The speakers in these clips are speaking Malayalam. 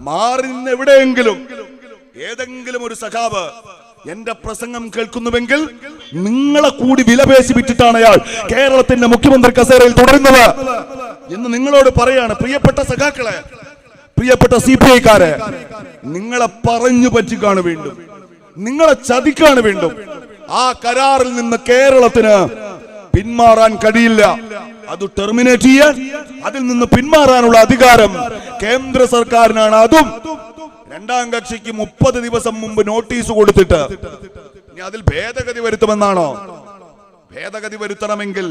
മാറി നിന്ന് എവിടെയെങ്കിലും ഏതെങ്കിലും ഒരു സഖാവ് എന്റെ പ്രസംഗം കേൾക്കുന്നുവെങ്കിൽ നിങ്ങളെ കൂടി വിലപേശി വിറ്റിട്ടാണ് അയാൾ കേരളത്തിന്റെ മുഖ്യമന്ത്രി കസേരയിൽ തുടരുന്നത് എന്ന് നിങ്ങളോട് പറയാണ്. പ്രിയപ്പെട്ട സഖാക്കളെ, പ്രിയപ്പെട്ട CPI-ക്കാരെ, നിങ്ങളെ പറഞ്ഞു പറ്റിക്കാണ് വീണ്ടും, നിങ്ങളെ ചതിക്കാണ് വീണ്ടും. ആ കരാറിൽ നിന്ന് കേരളത്തിന് പിന്മാറാൻ കഴിയില്ല. അത് ടെർമിനേറ്റ് ചെയ്യാൻ, അതിൽ നിന്ന് പിന്മാറാനുള്ള അധികാരം കേന്ദ്ര സർക്കാരിനാണ്. അതും രണ്ടാം കക്ഷിക്ക് 30 ദിവസം മുമ്പ് നോട്ടീസ് കൊടുത്തിട്ട്. ഇനി അതിൽ ഭേദഗതി വരുത്തുമെന്നാണോ? ഭേദഗതി വരുത്തണമെങ്കിൽ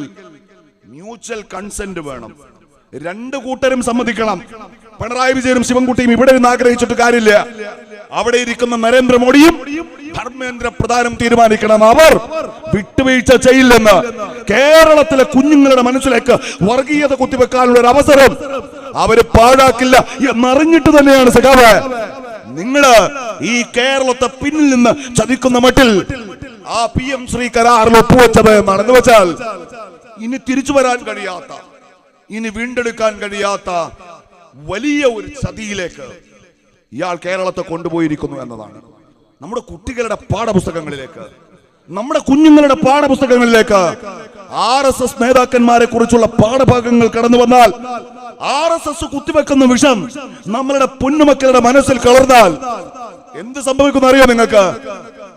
മ്യൂച്വൽ കൺസെന്റ് വേണം. രണ്ടു കൂട്ടരും സമ്മതിക്കണം. പിണറായി വിജയനും ശിവൻകുട്ടിയും ഇവിടെ നിന്ന് ആഗ്രഹിച്ചിട്ട് കാര്യമില്ല. അവിടെ ഇരിക്കുന്ന നരേന്ദ്രമോദിയും ധർമ്മേന്ദ്ര പ്രധാനും തീരുമാനിക്കണം. അവർ വിട്ടുവീഴ്ച ചെയ്യില്ലെന്ന്. കേരളത്തിലെ കുഞ്ഞുങ്ങളുടെ മനസ്സിലേക്ക് വർഗീയത കുത്തിവെക്കാനുള്ള ഒരു അവസരം അവര് പാഴാക്കില്ല എന്നറിഞ്ഞിട്ട് തന്നെയാണ് സഖാവ് നിങ്ങള് ഈ കേരളത്തെ പിന്നിൽ നിന്ന് ചതിക്കുന്ന മട്ടിൽ ആ PM ശ്രീ കരാറിൽ ഒപ്പുവെച്ചത് എന്നാണ്. എന്ന് വെച്ചാൽ ഇനി തിരിച്ചു വരാൻ കഴിയാത്ത, ഇനി വീണ്ടെടുക്കാൻ കഴിയാത്ത വലിയ ഒരു ചതിയിലേക്ക് ഇയാൾ കേരളത്തെ കൊണ്ടുപോയിരിക്കുന്നു എന്നതാണ്. നമ്മുടെ കുട്ടികളുടെ പാഠപുസ്തകങ്ങളിലേക്ക്, നമ്മുടെ കുഞ്ഞുങ്ങളുടെ പാഠപുസ്തകങ്ങളിലേക്ക് RSS നേതാക്കന്മാരെ കുറിച്ചുള്ള പാഠഭാഗങ്ങൾ കടന്നു വന്നാൽ, RSS കുത്തിവെക്കുന്ന വിഷം നമ്മളുടെ പൊന്നുമക്കളുടെ മനസ്സിൽ കളർന്നാൽ എന്ത് സംഭവിക്കുന്ന അറിയോ നിങ്ങൾക്ക്?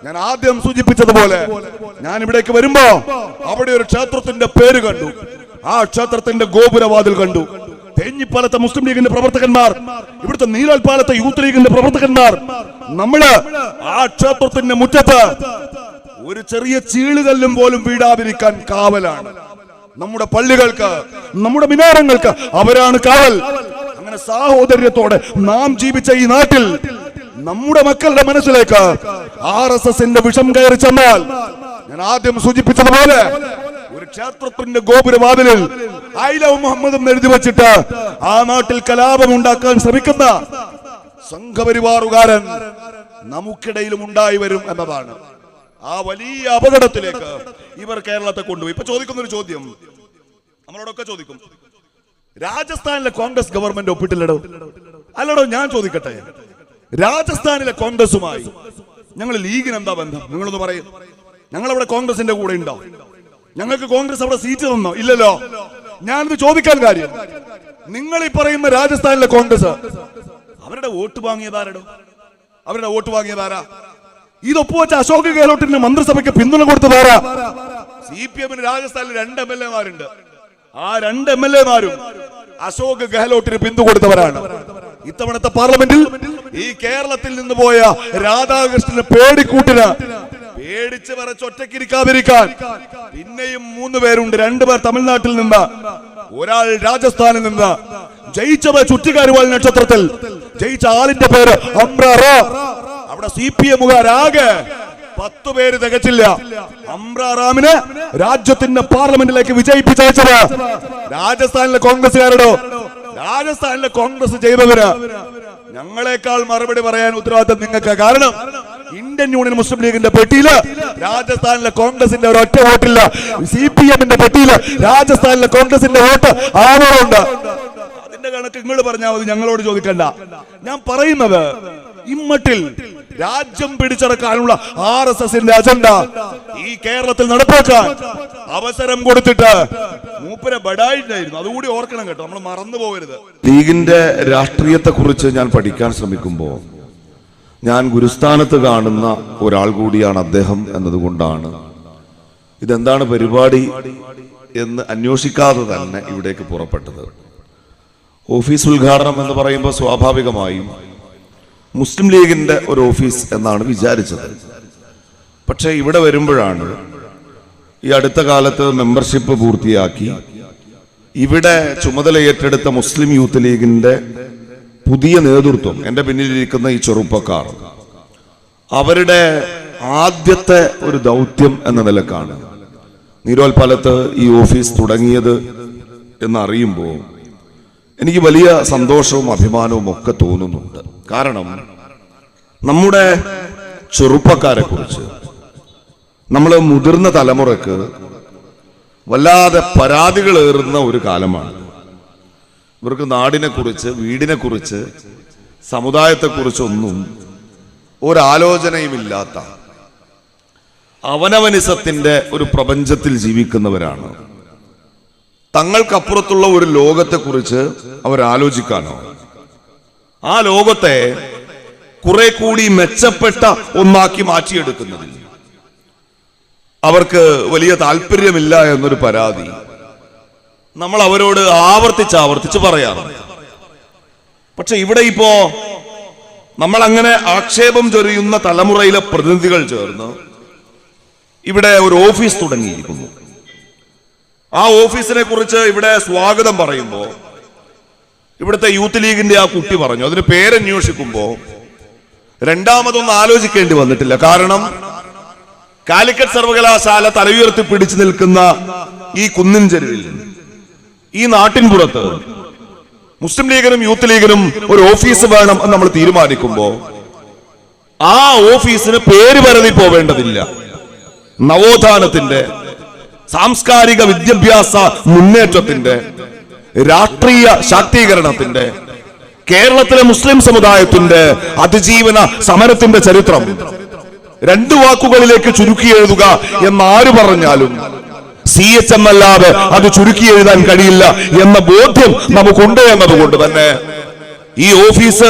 ഞാൻ ആദ്യം സൂചിപ്പിച്ചതുപോലെ ഞാൻ ഇവിടേക്ക് വരുമ്പോ അവിടെ ഒരു ക്ഷേത്രത്തിന്റെ പേര് കണ്ടു. ആ ക്ഷേത്രത്തിന്റെ ഗോപുരവാതിൽ കണ്ടു. തേഞ്ഞിപ്പാലത്തെ മുസ്ലിം ലീഗിന്റെ പ്രവർത്തകന്മാർ, ഇവിടുത്തെ നീലോൽപ്പാലത്തെ യൂത്ത് ലീഗിന്റെ പ്രവർത്തകന്മാർ, നമ്മള് ആ ക്ഷേത്രത്തിന്റെ മുറ്റത്ത് ഒരു ചെറിയ ചീളുകല്ലും പോലും വീഴാതിരിക്കാൻ കാവലാണ്. നമ്മുടെ പള്ളികൾക്ക്, നമ്മുടെ മിനാരങ്ങൾക്ക് അവരാണ് കാവൽ. അങ്ങനെ സാഹോദര്യത്തോടെ നാം ജീവിച്ച ഈ നാട്ടിൽ നമ്മുടെ മക്കളുടെ മനസ്സിലേക്ക് RSSന്റെ വിഷം കയറി ചെന്നാൽ, ഞാൻ ആദ്യം സൂചിപ്പിച്ചതുപോലെ ഒരു ക്ഷേത്രത്തിന്റെ ഗോപുരവാതിലിൽ I love മുഹമ്മദ് എന്ന് എഴുതി വെച്ചിട്ട് ആ നാട്ടിൽ കലാപം ഉണ്ടാക്കാൻ ശ്രമിക്കുന്ന സംഘപരിവാറുകാരൻ നമുക്കിടയിലും ഉണ്ടായി വരും എന്നതാണ്. ആ വലിയ അപകടത്തിലേക്ക് ഇവർ കേരളത്തെ കൊണ്ടുപോയി. ഇപ്പൊ ചോദിക്കുന്ന ഒരു ചോദ്യം നമ്മളോടൊക്കെ ചോദിക്കും, രാജസ്ഥാനിലെ കോൺഗ്രസ് ഗവൺമെന്റ് ഒപ്പിട്ടില്ലടോ. അല്ലടോ, ഞാൻ ചോദിക്കട്ടെ, രാജസ്ഥാനിലെ കോൺഗ്രസുമായി ഞങ്ങൾ ലീഗിന് എന്താ ബന്ധം? നിങ്ങളൊന്ന് പറയും. ഞങ്ങളവിടെ കോൺഗ്രസിന്റെ കൂടെ ഉണ്ടോ? ഞങ്ങൾക്ക് കോൺഗ്രസ് അവിടെ സീറ്റ് തന്നോ? ഇല്ലല്ലോ. ഞാനിത് ചോദിക്കാൻ കാര്യം, നിങ്ങൾ ഈ പറയുന്ന രാജസ്ഥാനിലെ കോൺഗ്രസ് അവരുടെ വോട്ട് വാങ്ങിയതാരടോ? അവരുടെ വോട്ട് വാങ്ങിയതാരാ? ഇത് ഒപ്പുവെച്ച അശോക് ഗെഹ്ലോട്ടിന്റെ മന്ത്രിസഭയ്ക്ക് പിന്തുണ കൊടുത്തതാരാ? CPM-ന് രാജസ്ഥാനിൽ 2 MLA-മാരുണ്ട്. ആ 2 MLA-മാരും അശോക് ഗെഹ്ലോട്ടിന് പിന്തുണ കൊടുത്തവരാണ്. ഇത്തവണത്തെ പാർലമെന്റിൽ ഈ കേരളത്തിൽ നിന്ന് പോയ രാധാകൃഷ്ണന് പേടിക്കൂട്ടിന് പേടിച്ച് വരച്ചൊറ്റക്കിരിക്കാതിരിക്കാൻ പിന്നെയും 3 പേരുണ്ട്. 2 പേർ തമിഴ്നാട്ടിൽ നിന്ന്, ഒരാൾ രാജസ്ഥാനിൽ നിന്ന്. ജയിച്ചത് ചുറ്റിക്കാരുവാൾ നക്ഷത്രത്തിൽ ജയിച്ച ആളിന്റെ പേര് അംബ്രാറ. അവിടെ CPM-കാരാകെ 10 പേര് തികച്ചില്ല. അംബ്രാറാമിനെ രാജ്യത്തിന്റെ പാർലമെന്റിലേക്ക് വിജയിപ്പിച്ചയച്ചത് രാജസ്ഥാനിലെ കോൺഗ്രസുകാരടോ. രാജസ്ഥാനിലെ കോൺഗ്രസ് ചെയ്തവര് ഞങ്ങളെക്കാൾ മറുപടി പറയാൻ ഉത്തരവാദിത്തം നിങ്ങൾക്ക്. കാരണം ഇന്ത്യൻ യൂണിയൻ മുസ്ലിം ലീഗിന്റെ പെട്ടിയില് രാജസ്ഥാനിലെ കോൺഗ്രസിന്റെ ഒരൊറ്റ വോട്ടില്ല. CPM-ന്റെ പെട്ടിയില് രാജസ്ഥാനിലെ കോൺഗ്രസിന്റെ വോട്ട് 6 ഉണ്ട്. അതിന്റെ കണക്ക് നിങ്ങൾ പറഞ്ഞാൽ മതി, ഞങ്ങളോട് ചോദിക്കണ്ട. ഞാൻ പറയുന്നത്, ഇമ്മട്ടിൽ രാജ്യം പിടിച്ചടക്കാനുള്ള RSSന്റെ അജണ്ട ഈ കേരളത്തിൽ നടപ്പാക്കാൻ അവസരം കൊടുത്തിട്ട് മൂപ്പരെ ബഡായിട്ടായിരുന്നു. അതുകൂടി ഓർക്കണം കേട്ടോ, നമ്മൾ മറന്നു പോകരുത്. ലീഗിന്റെ രാഷ്ട്രീയത്തെ കുറിച്ച് ഞാൻ പഠിക്കാൻ ശ്രമിക്കുമ്പോൾ ഞാൻ ഗുരുസ്ഥാനത്ത് കാണുന്ന ഒരാൾ കൂടിയാണ് അദ്ദേഹം എന്നതുകൊണ്ടാണ് ഇതെന്താണ് പരിപാടി എന്ന് അന്വേഷിക്കാതെ തന്നെ ഇവിടേക്ക് പുറപ്പെട്ടത്. ഓഫീസ് ഉദ്ഘാടനം എന്ന് പറയുമ്പോൾ സ്വാഭാവികമായും മുസ്ലിം ലീഗിന്റെ ഒരു ഓഫീസ് എന്നാണ് വിചാരിച്ചത്. പക്ഷെ ഇവിടെ വരുമ്പോഴാണ് ഈ അടുത്ത കാലത്ത് മെമ്പർഷിപ്പ് പൂർത്തിയാക്കി ഇവിടെ ചുമതല ഏറ്റെടുത്ത മുസ്ലിം യൂത്ത് ലീഗിന്റെ പുതിയ നേതൃത്വം, എൻ്റെ പിന്നിലിരിക്കുന്ന ഈ ചെറുപ്പക്കാർ, അവരുടെ ആദ്യത്തെ ഒരു ദൗത്യം എന്ന നിലക്കാണ് നീരോൽപ്പാലത്ത് ഈ ഓഫീസ് തുടങ്ങിയത് എന്നറിയുമ്പോൾ എനിക്ക് വലിയ സന്തോഷവും അഭിമാനവും ഒക്കെ തോന്നുന്നുണ്ട്. കാരണം നമ്മുടെ ചെറുപ്പക്കാരെ കുറിച്ച്, നമ്മൾ മുതിർന്ന തലമുറക്ക് വല്ലാതെ പരാതികളേറുന്ന ഒരു കാലമാണ്. ഇവർക്ക് നാടിനെ കുറിച്ച്, വീടിനെ കുറിച്ച്, സമുദായത്തെക്കുറിച്ചൊന്നും ഒരാലോചനയുമില്ലാത്ത അവനവനിസത്തിന്റെ ഒരു പ്രപഞ്ചത്തിൽ ജീവിക്കുന്നവരാണ്. തങ്ങൾക്കപ്പുറത്തുള്ള ഒരു ലോകത്തെക്കുറിച്ച് അവരാലോചിക്കാനോ ആ ലോകത്തെ കുറെ കൂടി മെച്ചപ്പെട്ട ഒന്നാക്കി മാറ്റിയെടുക്കുന്നതിൽ അവർക്ക് വലിയ താല്പര്യമില്ല എന്നൊരു പരാതി നമ്മൾ അവരോട് ആവർത്തിച്ച് പറയാറുണ്ട്. പക്ഷെ ഇവിടെ ഇപ്പോ നമ്മൾ അങ്ങനെ ആക്ഷേപം ചൊരിയുന്ന തലമുറയിലെ പ്രതിനിധികൾ ചേർന്ന് ഇവിടെ ഒരു ഓഫീസ് തുടങ്ങിയിരിക്കുന്നു. ആ ഓഫീസിനെ കുറിച്ച് ഇവിടെ സ്വാഗതം പറയുമ്പോൾ ഇവിടുത്തെ യൂത്ത് ലീഗിന്റെ ആ കുട്ടി പറഞ്ഞു, അതിന് പേരന്വേഷിക്കുമ്പോ രണ്ടാമതൊന്നും ആലോചിക്കേണ്ടി വന്നിട്ടില്ല. കാരണം കാലിക്കറ്റ് സർവകലാശാല തലയുയർത്തി പിടിച്ചു നിൽക്കുന്ന ഈ കുന്നിൻ ചെരുവിൽ, ഈ നാട്ടിൻപുറത്ത് മുസ്ലിം ലീഗിനും യൂത്ത് ലീഗിനും ഒരു ഓഫീസ് വേണം എന്ന് നമ്മൾ തീരുമാനിക്കുമ്പോ ആ ഓഫീസിന് പേര് പരതി പോവേണ്ടതില്ല. നവോത്ഥാനത്തിന്റെ, സാംസ്കാരിക വിദ്യാഭ്യാസ മുന്നേറ്റത്തിന്റെ, രാഷ്ട്രീയ ശാക്തീകരണത്തിന്റെ, കേരളത്തിലെ മുസ്ലിം സമുദായത്തിന്റെ അതിജീവന സമരത്തിന്റെ ചരിത്രം രണ്ടു വാക്കുകളിലേക്ക് ചുരുക്കി എഴുതുക എന്നാര് പറഞ്ഞാലും CHM അല്ലാതെ അത് ചുരുക്കി എഴുതാൻ കഴിയില്ല എന്ന ബോധ്യം നമുക്കുണ്ട് എന്നതുകൊണ്ട് തന്നെ ഈ ഓഫീസ്,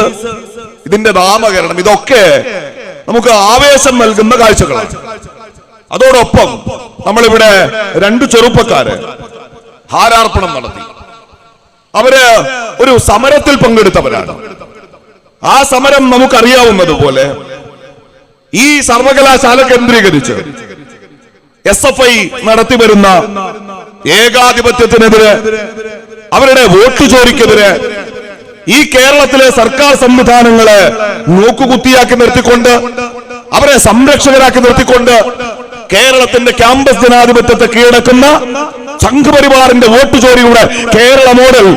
ഇതിന്റെ നാമകരണം, ഇതൊക്കെ നമുക്ക് ആവേശം നൽകുന്ന കാഴ്ചകളാണ്. അതോടൊപ്പം നമ്മളിവിടെ രണ്ടു ചെറുപ്പക്കാര് ഹാരാർപ്പണം നടത്തി. അവര് ഒരു സമരത്തിൽ പങ്കെടുത്തവരാണ്. ആ സമരം നമുക്കറിയാവുന്നതുപോലെ ഈ സർവകലാശാല കേന്ദ്രീകരിച്ച് SFI നടത്തിവരുന്ന ഏകാധിപത്യത്തിനെതിരെ, അവരുടെ വോട്ട് ചോരിക്കെതിരെ, ഈ കേരളത്തിലെ സർക്കാർ സംവിധാനങ്ങളെ നോക്കുകുത്തിയാക്കി നിർത്തിക്കൊണ്ട്, അവരെ സംരക്ഷകരാക്കി നിർത്തിക്കൊണ്ട് കേരളത്തിന്റെ ക്യാമ്പസ് ജനാധിപത്യത്തെ കീഴടക്കുന്ന സംഘപരിവാറിന്റെ വോട്ട് ചോരിയുടെ കേരള മോഡൽ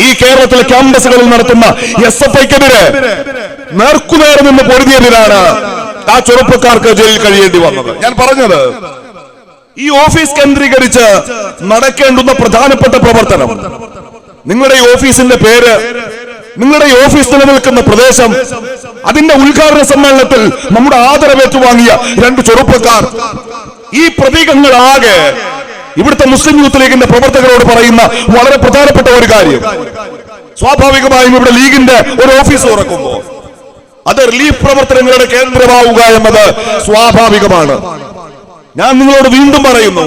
ഈ കേരളത്തിലെ ക്യാമ്പസുകളിൽ നടത്തുന്ന SFIക്കെതിരെ നേർക്കുനേരെ നിന്ന് പൊരുതിയതിനാണ് ആ ചെറുപ്പക്കാർക്ക് ജയിലിൽ കഴിയേണ്ടി വന്നത്. ഞാൻ പറഞ്ഞത്, ഈ ഓഫീസ് കേന്ദ്രീകരിച്ച് നടക്കേണ്ടുന്ന പ്രധാനപ്പെട്ട പ്രവർത്തനം, നിങ്ങളുടെ ഈ ഓഫീസിന്റെ പേര്, നിങ്ങളുടെ ഈ ഓഫീസ് നിലനിൽക്കുന്ന പ്രദേശം, അതിന്റെ ഉദ്ഘാടന സമ്മേളനത്തിൽ നമ്മുടെ ആദരവേറ്റുവാങ്ങിയ രണ്ടു ചെറുപ്പക്കാർ, ഈ പ്രതീകങ്ങളാകെ ഇവിടുത്തെ മുസ്ലിം യൂത്ത് ലീഗിന്റെ പ്രവർത്തകരോട് പറയുന്ന വളരെ പ്രധാനപ്പെട്ട ഒരു കാര്യം. സ്വാഭാവികമായും ഇവിടെ ലീഗിന്റെ ഒരു ഓഫീസ് തുറക്കുമ്പോൾ അത് റിലീഫ് പ്രവർത്തനങ്ങളുടെ കേന്ദ്രമാവുക എന്നത് സ്വാഭാവികമാണ്. ഞാൻ നിങ്ങളോട് വീണ്ടും പറയുന്നു,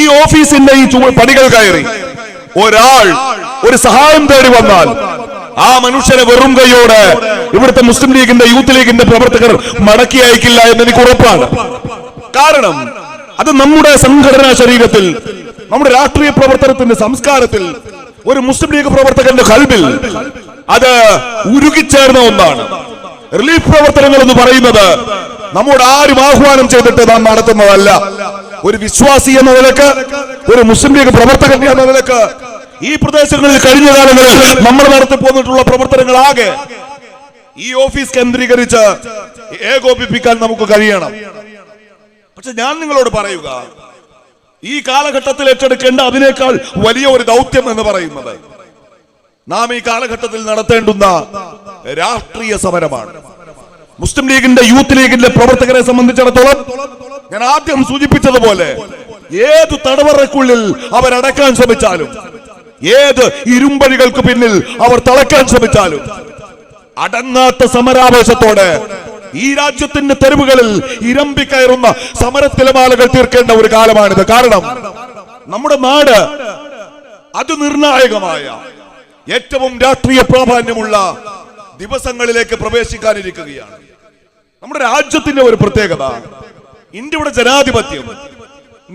ഈ ഓഫീസിന്റെ ഈ പടികൾ കയറി ഒരാൾ ഒരു സഹായം തേടി വന്നാൽ ആ മനുഷ്യനെ വെറും കൈയോടെ ഇവിടുത്തെ മുസ്ലിം ലീഗിന്റെ, യൂത്ത് ലീഗിന്റെ പ്രവർത്തകർ മടക്കി അയക്കില്ല എന്ന് എനിക്ക് ഉറപ്പാണ്. കാരണം അത് നമ്മുടെ സംഘടനാ ശരീരത്തിൽ, നമ്മുടെ രാഷ്ട്രീയ പ്രവർത്തനത്തിന്റെ സംസ്കാരത്തിൽ, ഒരു മുസ്ലിം ലീഗ് പ്രവർത്തകന്റെ ഖൽബിൽ അത് ഉരുകിച്ചേർന്ന ഒന്നാണ്. റിലീഫ് പ്രവർത്തനങ്ങൾ എന്ന് പറയുന്നത് നമ്മോട് ആരും ആഹ്വാനം ചെയ്തിട്ട് നാം നടത്തുന്നതല്ല. ഒരു വിശ്വാസി എന്ന നിലക്ക്, ഒരു മുസ്ലിം ലീഗ് പ്രവർത്തകൻ എന്ന നിലക്ക് ഈ പ്രദേശങ്ങളിൽ കഴിഞ്ഞ കാലങ്ങളിൽ നമ്മൾ നടത്തി പോന്നിട്ടുള്ള പ്രവർത്തനങ്ങളാകെ ഈ ഓഫീസ് കേന്ദ്രീകരിച്ച് ഏകോപിപ്പിക്കാൻ നമുക്ക് കഴിയണം. പക്ഷെ ഞാൻ നിങ്ങളോട് പറയുക, ഈ കാലഘട്ടത്തിൽ ഏറ്റെടുക്കേണ്ട അതിനേക്കാൾ വലിയ ഒരു ദൗത്യം എന്ന് പറയുന്നത് നാം ഈ കാലഘട്ടത്തിൽ നടത്തേണ്ടുന്ന രാഷ്ട്രീയ സമരമാണ്. മുസ്ലിം ലീഗിന്റെ, യൂത്ത് ലീഗിന്റെ പ്രവർത്തകരെ സംബന്ധിച്ചിടത്തോളം ഞാൻ ആദ്യം സൂചിപ്പിച്ചതുപോലെ ഏത് തടവറയ്ക്കുള്ളിൽ അവരടക്കാൻ ശ്രമിച്ചാലും, ഏത് ഇരുമ്പഴികൾക്ക് പിന്നിൽ അവർ തളയ്ക്കാൻ ശ്രമിച്ചാലും അടങ്ങാത്ത സമരാവേശത്തോടെ ഈ രാജ്യത്തിന്റെ തെരുവുകളിൽ ഇരമ്പിക്കയറുന്ന സമരത്തിലമാലകൾ തീർക്കേണ്ട ഒരു കാലമാണിത്. കാരണം നമ്മുടെ നാട് അതിനിർണായകമായ ഏറ്റവും രാഷ്ട്രീയ പ്രാധാന്യമുള്ള ദിവസങ്ങളിലേക്ക് പ്രവേശിക്കാനിരിക്കുകയാണ്. നമ്മുടെ രാജ്യത്തിന്റെ ഒരു പ്രത്യേകത, ഇന്ത്യയുടെ ജനാധിപത്യം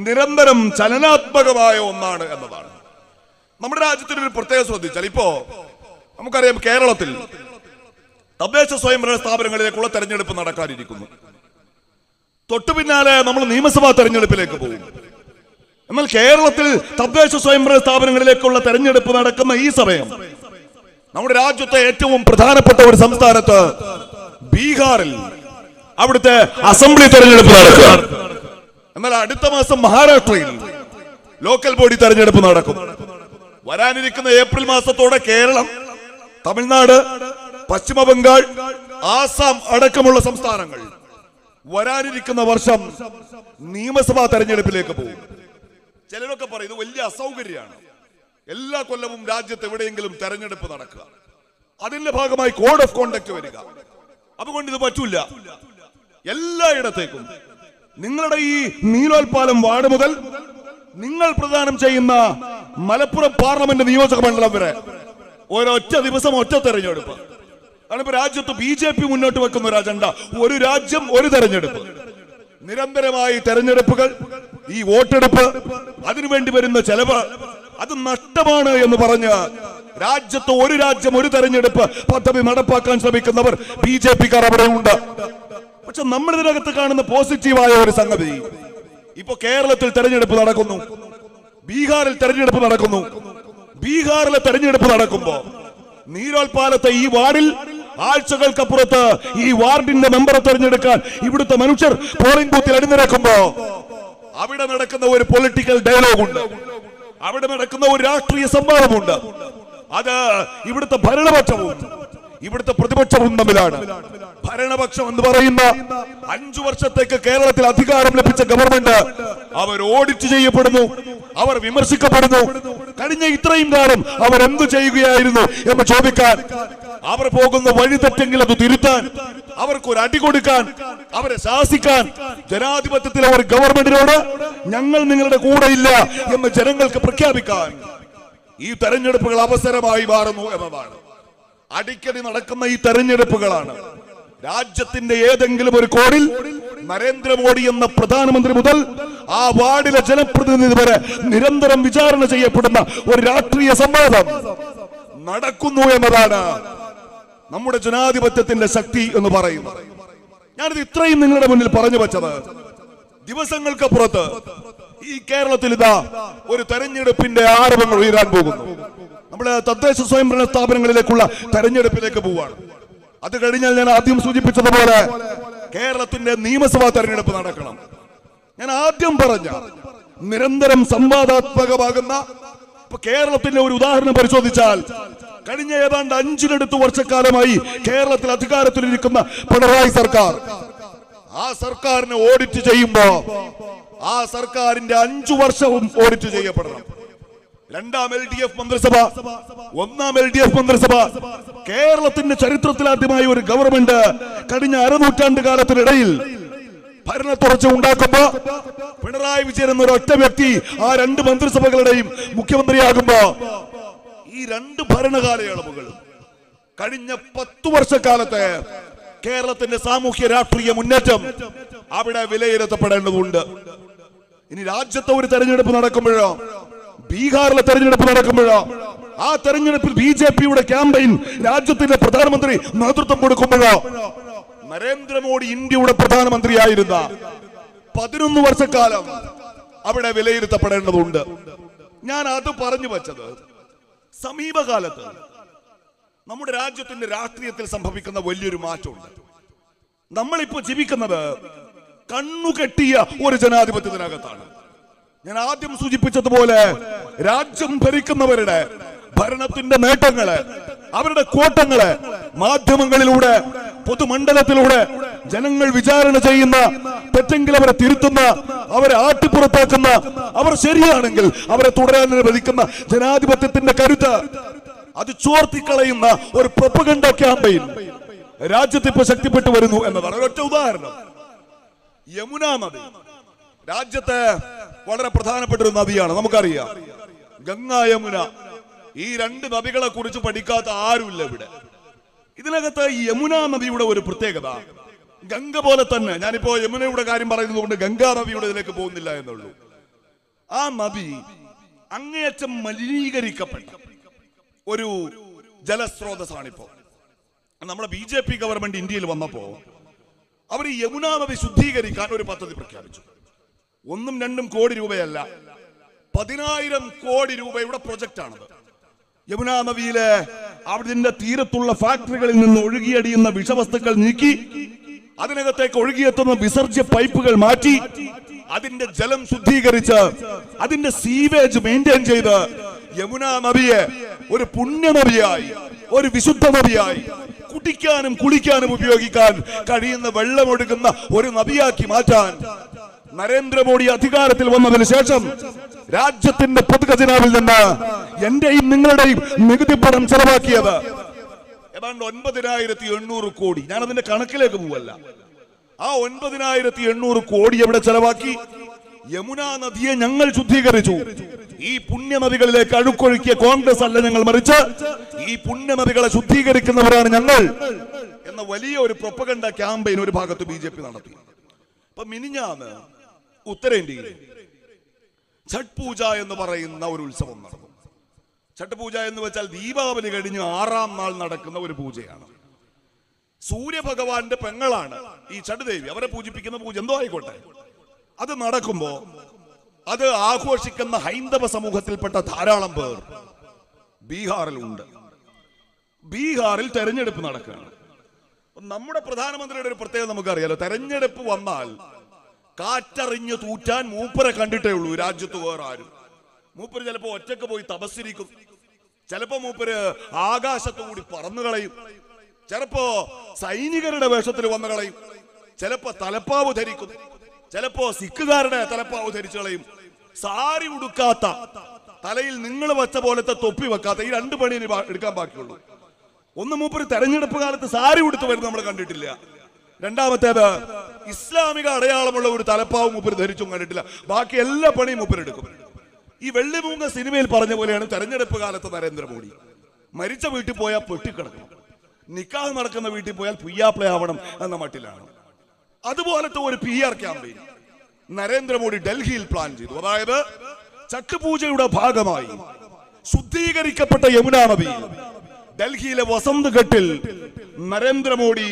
നിരന്തരം ചലനാത്മകമായ ഒന്നാണ് എന്നതാണ്. നമ്മുടെ രാജ്യത്തിന്റെ ഒരു പ്രത്യേകത ശ്രദ്ധിച്ചാൽ, ഇപ്പോ നമുക്കറിയാം കേരളത്തിൽ തദ്ദേശ സ്വയംഭരണ സ്ഥാപനങ്ങളിലേക്കുള്ള തെരഞ്ഞെടുപ്പ് നടക്കാനിരിക്കുന്നു. തൊട്ടു പിന്നാലെ നമ്മൾ നിയമസഭാ തെരഞ്ഞെടുപ്പിലേക്ക് പോകും. എന്നാൽ കേരളത്തിൽ തദ്ദേശ സ്വയംഭരണ സ്ഥാപനങ്ങളിലേക്കുള്ള തെരഞ്ഞെടുപ്പ് നടക്കുന്ന ഈ സമയം നമ്മുടെ രാജ്യത്തെ ഏറ്റവും പ്രധാനപ്പെട്ട ഒരു സംസ്ഥാനത്ത് ബീഹാറിൽ അവിടുത്തെ അസംബ്ലി തെരഞ്ഞെടുപ്പ് നടക്കുക. എന്നാൽ അടുത്ത മാസം മഹാരാഷ്ട്രയിൽ ലോക്കൽ ബോഡി തെരഞ്ഞെടുപ്പ് നടക്കും. വരാനിരിക്കുന്ന ഏപ്രിൽ മാസത്തോടെ കേരളം, തമിഴ്നാട്, പശ്ചിമ ബംഗാൾ, ആസാം അടക്കമുള്ള സംസ്ഥാനങ്ങൾ വരാനിരിക്കുന്ന വർഷം നിയമസഭാ തെരഞ്ഞെടുപ്പിലേക്ക് പോകും. ചിലരൊക്കെ പറയും ഇത് വലിയ അസൗകര്യമാണ്, എല്ലാ കൊല്ലവും രാജ്യത്ത് എവിടെയെങ്കിലും തെരഞ്ഞെടുപ്പ് നടക്കുക, അതിന്റെ ഭാഗമായി കോഡ് ഓഫ് കോണ്ടക്ട് വരിക, അതുകൊണ്ട് ഇത് പറ്റൂല. എല്ലായിടത്തേക്കും നിങ്ങളുടെ ഈ നീലോൽപാലം വാർഡ് മുതൽ നിങ്ങൾ പ്രദാനം ചെയ്യുന്ന മലപ്പുറം പാർലമെന്റ് നിയോജക മണ്ഡലം വരെ ഒരൊറ്റ ദിവസം ഒറ്റ തെരഞ്ഞെടുപ്പ്. അതാണിപ്പോ രാജ്യത്ത് BJP മുന്നോട്ട് വെക്കുന്ന ഒരു അജണ്ട, ഒരു രാജ്യം ഒരു തെരഞ്ഞെടുപ്പ്. നിരന്തരമായി തെരഞ്ഞെടുപ്പുകൾ, ഈ വോട്ടെടുപ്പ്, അതിനുവേണ്ടി വരുന്ന ചെലവ്, അത് നഷ്ടമാണ് എന്ന് പറഞ്ഞ് രാജ്യത്ത് ഒരു രാജ്യം ഒരു തെരഞ്ഞെടുപ്പ് പദ്ധതി നടപ്പാക്കാൻ ശ്രമിക്കുന്നവർ BJP-ക്കാർ അവിടെ ഉണ്ട്. പക്ഷെ നമ്മൾ ഇതിനകത്ത് കാണുന്ന പോസിറ്റീവായ ഒരു സംഗതി, ഇപ്പൊ കേരളത്തിൽ തെരഞ്ഞെടുപ്പ് നടക്കുന്നു, ബീഹാറിൽ തെരഞ്ഞെടുപ്പ് നടക്കുന്നു. ബീഹാറിലെ തെരഞ്ഞെടുപ്പ് നടക്കുമ്പോ നീരോൽപാലത്തെ ഈ വാർഡിൽ ആഴ്ചകൾക്കപ്പുറത്ത് ഈ വാർഡിന്റെ മെമ്പറെ തെരഞ്ഞെടുക്കാൻ ഇവിടുത്തെ മനുഷ്യർ പോളിംഗ് ബൂത്തിൽ അണിനിരക്കുമ്പോ അവിടെ നടക്കുന്ന ഒരു പൊളിറ്റിക്കൽ ഡയലോഗുണ്ട്, അവിടെ നടക്കുന്ന ഒരു രാഷ്ട്രീയ സംവാദമുണ്ട്. അത് ഇവിടുത്തെ ഭരണപക്ഷവും ഇവിടുത്തെ പ്രതിപക്ഷവും തമ്മിലാണ്. ഭരണപക്ഷം എന്ന് പറയുന്ന 5 വർഷത്തേക്ക് കേരളത്തിൽ അധികാരം ലഭിച്ച ഗവൺമെന്റ് അവർ ഓഡിറ്റ് ചെയ്യപ്പെടുന്നു, അവർ വിമർശിക്കപ്പെടുന്നു. കഴിഞ്ഞ ഇത്രയും കാലം അവർ എന്തു ചെയ്യുകയായിരുന്നു എന്ന് ചോദിക്കാൻ, അവർ പോകുന്ന വഴി തെറ്റെങ്കിൽ അത് തിരുത്താൻ, അവർക്കൊരു അടി കൊടുക്കാൻ, അവരെ ശാസിക്കാൻ ജനാധിപത്യത്തിലെ ഒരു ഗവൺമെന്റിനോട് ഞങ്ങൾ നിങ്ങളുടെ കൂടെ ഇല്ല എന്ന് ജനങ്ങൾക്ക് പ്രഖ്യാപിക്കാൻ ഈ തെരഞ്ഞെടുപ്പുകൾ അവസരമായി മാറുന്നു എന്നതാണ്. അടിക്കടി നടക്കുന്ന ഈ തെരഞ്ഞെടുപ്പുകളാണ് രാജ്യത്തിന്റെ ഏതെങ്കിലും ഒരു കോണിൽ നരേന്ദ്രമോദി എന്ന പ്രധാനമന്ത്രി മുതൽ ആ വാർഡിലെ ജനപ്രതിനിധി വരെ നിരന്തരം വിചാരണ ചെയ്യപ്പെടുന്ന ഒരു രാഷ്ട്രീയ സംവാദം നടക്കുന്നു എന്നതാണ് നമ്മുടെ ജനാധിപത്യത്തിന്റെ ശക്തി എന്ന് പറയുന്നത്. ഞാനിത് ഇത്രയും നിങ്ങളുടെ മുന്നിൽ പറഞ്ഞു വച്ചത്, ദിവസങ്ങൾക്കപ്പുറത്ത് ഈ കേരളത്തിൽ ഇതാ ഒരു തെരഞ്ഞെടുപ്പിന്റെ ആരവങ്ങൾ ഉയരാൻ പോകുന്നു. നമ്മുടെ തദ്ദേശ സ്വയംഭരണ സ്ഥാപനങ്ങളിലേക്കുള്ള തെരഞ്ഞെടുപ്പിലേക്ക് പോവുകയാണ്. അത് കഴിഞ്ഞാൽ ഞാൻ ആദ്യം സൂചിപ്പിച്ചതുപോലെ കേരളത്തിന്റെ നിയമസഭാ തെരഞ്ഞെടുപ്പ് നടക്കണം. ഞാൻ ആദ്യം പറഞ്ഞ നിരന്തരം സംവാദാത്മകമാകുന്ന ഇപ്പൊ കേരളത്തിന്റെ ഒരു ഉദാഹരണം പരിശോധിച്ചാൽ, കഴിഞ്ഞ ഏതാണ്ട് 5 വർഷക്കാലമായി കേരളത്തിൽ അധികാരത്തിലിരിക്കുന്ന പിണറായി സർക്കാർ, ആ സർക്കാരിനെ ഓഡിറ്റ് ചെയ്യുമ്പോ ആ സർക്കാരിന്റെ 5 വർഷവും ഓഡിറ്റ് ചെയ്യപ്പെടണം. 2ാം LDF മന്ത്രിസഭ, 1ാം LDF മന്ത്രിസഭ, കേരളത്തിന്റെ ചരിത്രത്തിലാദ്യമായി ഒരു ഗവൺമെന്റ് കഴിഞ്ഞ അരനൂറ്റാണ്ട് കാലത്തിനിടയിൽ ഭരണത്തുടർച്ച ഉണ്ടാക്കുമ്പോ പിണറായി വിജയൻ എന്നൊരു ഒറ്റ വ്യക്തി ആ 2 മന്ത്രിസഭകളുടെയും മുഖ്യമന്ത്രിയാകുമ്പോ ഈ 2 ഭരണകാലയളവുകളും കഴിഞ്ഞ 10 വർഷക്കാലത്തെ കേരളത്തിന്റെ സാമൂഹ്യ രാഷ്ട്രീയ മുന്നേറ്റം അവിടെ വിലയിരുത്തപ്പെടേണ്ടതുണ്ട്. ഇനി രാജ്യത്തെ ഒരു തെരഞ്ഞെടുപ്പ് നടക്കുമ്പോഴോ, ബീഹാറിലെ തെരഞ്ഞെടുപ്പ് നടക്കുമ്പോഴോ, ആ തെരഞ്ഞെടുപ്പിൽ BJP-യുടെ ക്യാമ്പയിൻ രാജ്യത്തിന്റെ പ്രധാനമന്ത്രി നേതൃത്വം കൊടുക്കുമ്പോഴോ, നരേന്ദ്രമോദി ഇന്ത്യയുടെ പ്രധാനമന്ത്രിയായിരുന്ന 11 വർഷക്കാലം അവിടെ വിലയിരുത്തപ്പെടേണ്ടതുണ്ട്. ഞാൻ അത് പറഞ്ഞു വച്ചത്, സമീപകാലത്ത് നമ്മുടെ രാജ്യത്തിന്റെ രാഷ്ട്രീയത്തിൽ സംഭവിക്കുന്ന വലിയൊരു മാറ്റമുണ്ട്. നമ്മളിപ്പോ ജീവിക്കുന്നത് കണ്ണുകെട്ടിയ ഒരു ജനാധിപത്യത്തിനകത്താണ്. ഞാൻ ആദ്യം സൂചിപ്പിച്ചതുപോലെ രാജ്യം ഭരിക്കുന്നവരുടെ ഭരണത്തിന്റെ നേട്ടങ്ങളെ, അവരുടെ കോട്ടങ്ങളെ മാധ്യമങ്ങളിലൂടെ, പൊതുമണ്ഡലത്തിലൂടെ ജനങ്ങൾ വിചാരണ ചെയ്യുന്ന, തെറ്റെങ്കിൽ അവരെ തിരുത്തുന്ന, അവരെ ആട്ടിപ്പുറത്താക്കുന്ന, അവർ ശരിയാണെങ്കിൽ അവരെ തുടരാൻ അനുവദിക്കുന്ന ജനാധിപത്യത്തിന്റെ കരുത്ത് അത് ചോർത്തിക്കളയുന്ന ഒരു പ്രൊപ്പഗണ്ട ക്യാമ്പയിൻ രാജ്യത്ത് ഇപ്പൊ ശക്തിപ്പെട്ടു വരുന്നു എന്നതാണ് ഒരൊറ്റ ഉദാഹരണം. യമുന നദി രാജ്യത്തെ വളരെ പ്രധാനപ്പെട്ട ഒരു നദിയാണ്, നമുക്കറിയാം. ഗംഗ, യമുന, ഈ 2 നദികളെ കുറിച്ച് പഠിക്കാത്ത ആരുമില്ല ഇവിടെ. ഇതിനകത്ത് ഈ യമുന നദിയുടെ ഒരു പ്രത്യേകത, ഗംഗ പോലെ തന്നെ, ഞാനിപ്പോ യമുനയുടെ കാര്യം പറയുന്നത് കൊണ്ട് ഗംഗാ നദിയുടെ ഇതിലേക്ക് പോകുന്നില്ല എന്നുള്ളൂ. ആ നദി അങ്ങേയറ്റം മലിനീകരിക്കപ്പെട്ട ഒരു ജലസ്രോതസ്സാണിപ്പോ. നമ്മുടെ BJP ഗവൺമെന്റ് ഇന്ത്യയിൽ വന്നപ്പോ അവർ ഈ യമുന നദി ശുദ്ധീകരിക്കാൻ ഒരു പദ്ധതി പ്രഖ്യാപിച്ചു. 1ഉം 2ഉം കോടി രൂപയല്ല, 10,000 കോടി രൂപയുടെ പ്രൊജക്റ്റാണത്. യമുനാ നദിയിലെ അതിന്റെ തീരത്തുള്ള ഫാക്ടറികളിൽ നിന്ന് ഒഴുകിയടിയുന്ന വിഷവസ്തുക്കൾ നീക്കി അതിനകത്തേക്ക് ഒഴുകിയെത്തുന്ന വിസർജ്യ പൈപ്പുകൾ മാറ്റി അതിന്റെ ജലം ശുദ്ധീകരിച്ച് അതിന്റെ സീവേജ് മെയിൻറ്റെയിൻ ചെയ്ത് യമുനാ നദിയെ ഒരു പുണ്യ നദിയായി, ഒരു വിശുദ്ധ നദിയായി, കുടിക്കാനും കുളിക്കാനും ഉപയോഗിക്കാൻ കഴിയുന്ന വെള്ളമൊഴുകുന്ന ഒരു നദിയാക്കി മാറ്റാൻ നരേന്ദ്രമോദി അധികാരത്തിൽ വന്നതിന് ശേഷം രാജ്യത്തിന്റെ പൊതുഖജനാവിൽ നിന്ന് എന്റെയും നിങ്ങളുടെയും നികുതി പണം ചെലവാക്കിയത് ഏതാണ്ട് 9,800 കോടി. ഞാൻ അതിന്റെ കണക്കിലേക്ക് പോവല്ല. ആ 9,800 കോടി എവിടെ ചെലവാക്കി? യമുനാ നദിയെ ഞങ്ങൾ ശുദ്ധീകരിച്ചു. ഈ പുണ്യനദികളിലേക്ക് അഴുക്കൊഴുക്കിയ കോൺഗ്രസ് അല്ല ഞങ്ങൾ, മറിച്ച് ഈ പുണ്യനദികളെ ശുദ്ധീകരിക്കുന്നവരാണ് ഞങ്ങൾ എന്ന വലിയ ഒരു പ്രൊപ്പഗണ്ട ക്യാമ്പയിൻ ഒരു ഭാഗത്ത് BJP നടത്തി. ഇപ്പൊ മിനിഞ്ഞാന്ന് ഉത്തരേന്ത്യയിൽ ഛഠ് പൂജ എന്ന് പറയുന്ന ഒരു ഉത്സവം നടന്നു. ഛഠ് പൂജ എന്ന് വെച്ചാൽ ദീപാവലി കഴിഞ്ഞ് 6ാം നാൾ നടക്കുന്ന ഒരു പൂജയാണ്. സൂര്യഭഗവാന്റെ പെങ്ങളാണ് ഈ ഛഠ് ദേവി. അവരെ പൂജിപ്പിക്കുന്ന പൂജ എന്തോ ആയിക്കോട്ടെ. അത് നടക്കുമ്പോ അത് ആഘോഷിക്കുന്ന ഹൈന്ദവ സമൂഹത്തിൽപ്പെട്ട ധാരാളം പേർ ബീഹാറിലുണ്ട്. ബീഹാറിൽ തെരഞ്ഞെടുപ്പ് നടക്കുകയാണ്. നമ്മുടെ പ്രധാനമന്ത്രിയുടെ ഒരു പ്രത്യേകത നമുക്കറിയാലോ. തെരഞ്ഞെടുപ്പ് വന്നാൽ കാറ്ററിഞ്ഞ് തൂറ്റാൻ മൂപ്പരെ കണ്ടിട്ടേ ഉള്ളൂ രാജ്യത്ത് വേറെ ആരും. മൂപ്പര് ചിലപ്പോ ഒറ്റക്ക് പോയി തപസ്സിരിക്കും, ചിലപ്പോ മൂപ്പര് ആകാശത്തുകൂടി പറന്നു കളയും, ചിലപ്പോ സൈനികരുടെ വേഷത്തിൽ വന്നു കളയും, ചിലപ്പോ തലപ്പാവ് ധരിക്കും, ചിലപ്പോ സിഖുകാരുടെ തലപ്പാവ് ധരിച്ചു കളയും. സാരി ഉടുക്കാത്ത, തലയിൽ നിങ്ങൾ വെച്ച പോലത്തെ തൊപ്പി വെക്കാത്ത ഈ 2 പണി എടുക്കാൻ ബാക്കിയുള്ളൂ. ഒന്ന്, മൂപ്പര് തെരഞ്ഞെടുപ്പ് കാലത്ത് സാരി ഉടുത്ത് വരുന്നത് നമ്മൾ കണ്ടിട്ടില്ല. രണ്ടാമത്തേത്, ഇസ്ലാമിക അടയാളമുള്ള ഒരു തലപ്പാവ് മൂപ്പര് ധരിച്ചും കണ്ടിട്ടില്ല. ബാക്കി എല്ലാ പണിയും മൂപ്പരെടുക്കും. ഈ വെള്ളിമൂങ്ങ സിനിമയിൽ പറഞ്ഞ പോലെയാണ് തെരഞ്ഞെടുപ്പ് കാലത്ത് നരേന്ദ്രമോദി. മരിച്ച വീട്ടിൽ പോയാൽ പൊട്ടിക്കിടക്കണം, നിക്കാഹ് നടക്കുന്ന വീട്ടിൽ പോയാൽ പുയ്യാപ്ലയാവണം എന്ന മട്ടിലാണ്. അതുപോലത്തെ ഒരു PR ക്യാമ്പയിൻ നരേന്ദ്രമോദി ഡൽഹിയിൽ പ്ലാൻ ചെയ്തു. അതായത് ഛഠ് പൂജയുടെ ഭാഗമായി ശുദ്ധീകരിക്കപ്പെട്ട യമുനാ നദി ഡൽഹിയിലെ വസന്ത് ഘട്ടിൽ നരേന്ദ്രമോദി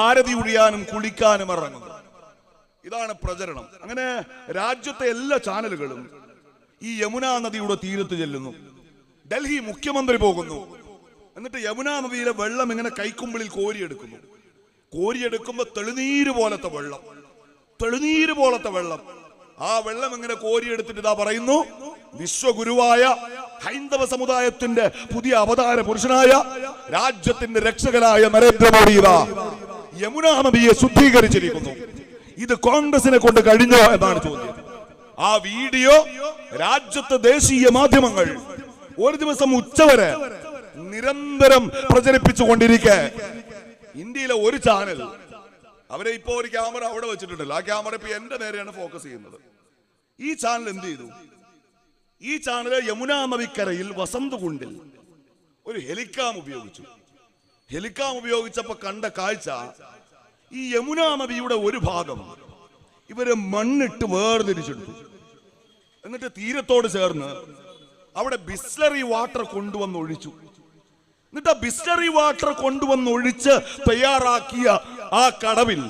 ആരതി ഉഴിയാനും കുളിക്കാനും ഇറങ്ങുന്നു. ഇതാണ് പ്രചരണം. അങ്ങനെ രാജ്യത്തെ എല്ലാ ചാനലുകളും ഈ യമുനാ നദിയുടെ തീരത്ത് ചെല്ലുന്നു. ഡൽഹി മുഖ്യമന്ത്രി പോകുന്നു. എന്നിട്ട് യമുനാ നദിയിലെ വെള്ളം ഇങ്ങനെ കൈക്കുമ്പിളിൽ കോരിയെടുക്കുന്നു. കോരിയെടുക്കുമ്പോ തെളിനീര് പോലത്തെ വെള്ളം. ആ വെള്ളം ഇങ്ങനെ കോരിയെടുത്തിട്ട് ഇതാ പറയുന്നു, വിശ്വഗുരുവായ ഹൈന്ദവ സമുദായത്തിന്റെ പുതിയ അവതാര പുരുഷനായ രാജ്യത്തിന്റെ രക്ഷകനായ നരേന്ദ്രമോദി യമുനാ നദിയെ ശുദ്ധീകരിച്ചിരിക്കുന്നു. ഇത് കോൺഗ്രസിനെ കൊണ്ട് കഴിഞ്ഞോ എന്നാണ് ചോദ്യം. ആ വീഡിയോ രാജ്യത്തെ ദേശീയ മാധ്യമങ്ങൾ ഒരു ദിവസം ഉച്ചവരെ നിരന്തരം പ്രചരിപ്പിച്ചുകൊണ്ടിരിക്കെ ഇന്ത്യയിലെ ഒരു ചാനൽ, അവരെ ഇപ്പോ ഒരു ക്യാമറ അവിടെ വെച്ചിട്ടുണ്ടല്ലോ, ആ ക്യാമറ ഇപ്പൊ എന്റെ നേരെയാണ് ഫോക്കസ് ചെയ്യുന്നത്. ഈ ചാനൽ എന്ത് ചെയ്തു? ഈ ചാനൽ യമുനാ നദിക്കരയിൽ വസന്ത് കുണ്ടിൽ ഒരു ഹെലികാം ഉപയോഗിച്ചു. ഹെലികാം ഉപയോഗിച്ചപ്പോ കണ്ട കാഴ്ച, ഈ യമുനാ നദിയുടെ ഒരു ഭാഗം ഇവര് മണ്ണിട്ട് വേർതിരിച്ചെടുത്തു. എന്നിട്ട് തീരത്തോട് ചേർന്ന് അവിടെ ബിസ്ലറി വാട്ടർ കൊണ്ടുവന്നൊഴിച്ചു. എന്നിട്ട് ആ ബിസ്ലറി വാട്ടർ കൊണ്ടുവന്നൊഴിച്ച് തയ്യാറാക്കിയ ആ കടവിൽ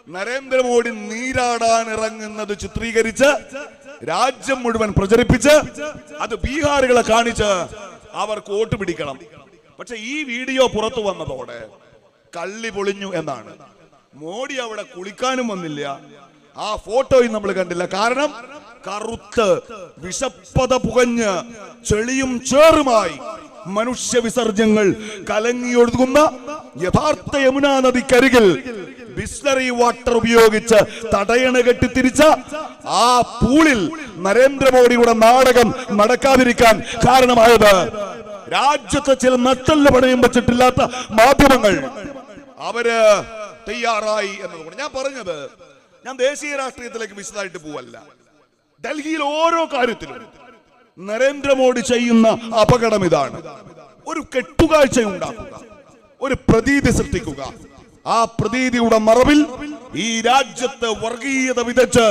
നരേന്ദ്രമോദി നീരാടാൻ ഇറങ്ങുന്നത് ചിത്രീകരിച്ച് രാജ്യം മുഴുവൻ പ്രചരിപ്പിച്ച് അത് ബീഹാറികളെ കാണിച്ച് അവർക്ക് വോട്ട് പിടിക്കണം. പക്ഷെ ഈ വീഡിയോ പുറത്തു വന്നതോടെ കള്ളി പൊളിഞ്ഞു എന്നാണ്. മോഡി അവിടെ കുളിക്കാനും വന്നില്ല, ആ ഫോട്ടോയും നമ്മൾ കണ്ടില്ല. കാരണം കറുത്ത് വിഷപ്പത പുകഞ്ഞ് ചെളിയും ചേറുമായി മനുഷ്യ വിസർജ്യങ്ങൾ കലങ്ങിയൊഴുകുന്ന യഥാർത്ഥ യമുനാ നദിക്കരികിൽ ബിസ്ലറി വാട്ടർ ഉപയോഗിച്ച് തടയണ കെട്ടിത്തിരിച്ച ആ പൂളിൽ നരേന്ദ്രമോദിയുടെ നാടകം നടക്കാതിരിക്കാൻ കാരണമായത് രാജ്യത്തെ ചില നട്ടല് പണയം വെച്ചിട്ടില്ലാത്ത മാധ്യമങ്ങൾ അവര് തയ്യാറായി എന്നതുകൊണ്ട്. ഞാൻ പറഞ്ഞത്, ഞാൻ ദേശീയ രാഷ്ട്രീയത്തിലേക്ക് വിശദമായിട്ട് പോവല്ല. ഡൽഹിയിൽ ഓരോ കാര്യത്തിലും നരേന്ദ്രമോദി ചെയ്യുന്ന അപകടം ഇതാണ്. ഒരു കെട്ടുകാഴ്ച ഉണ്ടാക്കുക, ഒരു പ്രതീതി സൃഷ്ടിക്കുക. ആ പ്രതീതിയുടെ മറവിൽ ഈ രാജ്യത്തെ വർഗീയത വിതച്ച്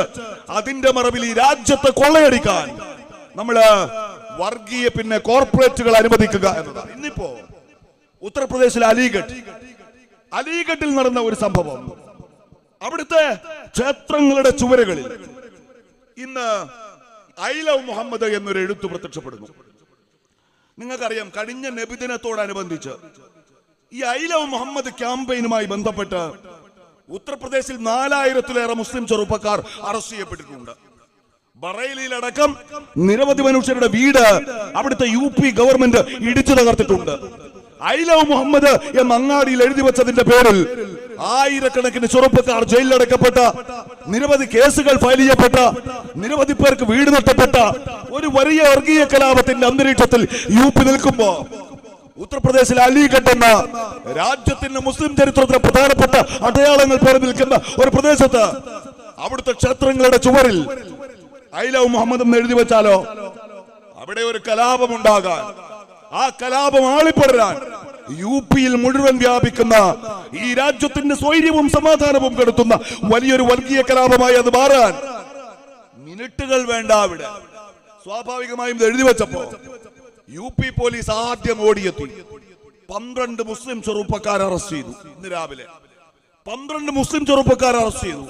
അതിന്റെ മറവിൽ ഈ രാജ്യത്തെ കൊള്ളയടിക്കാൻ നമ്മള് വർഗീയ കോർപ്പറേറ്റുകൾ അനുവദിക്കുക എന്നതാണ്. ഇന്നിപ്പോ ഉത്തർപ്രദേശിലെ അലിഗഡിൽ നടന്ന ഒരു സംഭവം, അവിടുത്തെ ക്ഷേത്രങ്ങളുടെ ചുവരുകളിൽ ഇന്ന് ഐ ലവ് മുഹമ്മദ് എന്നൊരു എഴുത്ത് പ്രത്യക്ഷപ്പെടുന്നു. നിങ്ങൾക്കറിയാം, കഴിഞ്ഞ നബിദിനത്തോടനുബന്ധിച്ച് ഈ ഐ ലവ് മുഹമ്മദ് ക്യാമ്പയിനുമായി ബന്ധപ്പെട്ട് ഉത്തർപ്രദേശിൽ 4000-ലേറെ മുസ്ലിം ചെറുപ്പക്കാർ അറസ്റ്റ് ചെയ്യപ്പെട്ടിട്ടുണ്ട്. ബറേലിയിലടക്കം നിരവധി മനുഷ്യരുടെ വീട് അവിടുത്തെ UP ഗവൺമെന്റ് ഇടിച്ചു തകർത്തിട്ടുണ്ട്. ഐ ലവ് മുഹമ്മദ് എന്ന അങ്ങാടിയിൽ എഴുതി വെച്ചതിന്റെ പേരിൽ ആയിരക്കണക്കിന് ചെറുപ്പക്കാർ ജയിലിലടക്കപ്പെട്ട, നിരവധി കേസുകൾ ഫയൽ ചെയ്യപ്പെട്ട, നിരവധി പേർക്ക് വീട് നഷ്ടപ്പെട്ട ഒരു വലിയ വർഗീയ കലാപത്തിന്റെ അന്തരീക്ഷത്തിൽ UP നിൽക്കുമ്പോ ഉത്തർപ്രദേശിലെ അലിഗഡ് എന്ന രാജ്യത്തിന്റെ മുസ്ലിം ചരിത്രത്തിലെ പ്രധാനപ്പെട്ട അടയാളങ്ങൾ പേര് നിൽക്കുന്ന ഒരു പ്രദേശത്ത് അവിടുത്തെ ക്ഷേത്രങ്ങളുടെ ചുവരിൽ ഐ ലവ് മുഹമ്മദ് എന്ന് എഴുതി വെച്ചാലോ അവിടെ ഒരു കലാപം ഉണ്ടാകാൻ, ആ കലാപം ആളിപ്പടരാൻ, UPയിൽ മുഴുവൻ വ്യാപിക്കുന്ന ഈ രാജ്യത്തിന്റെ സ്വൈര്യവും സമാധാനവും കെടുത്തുന്ന വലിയൊരു വർഗീയ കലാപമായി അത് മാറാൻ മിനിറ്റുകൾ വേണ്ട. അവിടെ സ്വാഭാവികമായും എഴുതി വെച്ചപ്പോ UP പോലീസ് ആദ്യം ഓടിയെത്തി 12 മുസ്ലിം ചെറുപ്പക്കാരെ അറസ്റ്റ് ചെയ്തു. ഇന്ന് രാവിലെ 12 മുസ്ലിം ചെറുപ്പക്കാരെ അറസ്റ്റ് ചെയ്തു.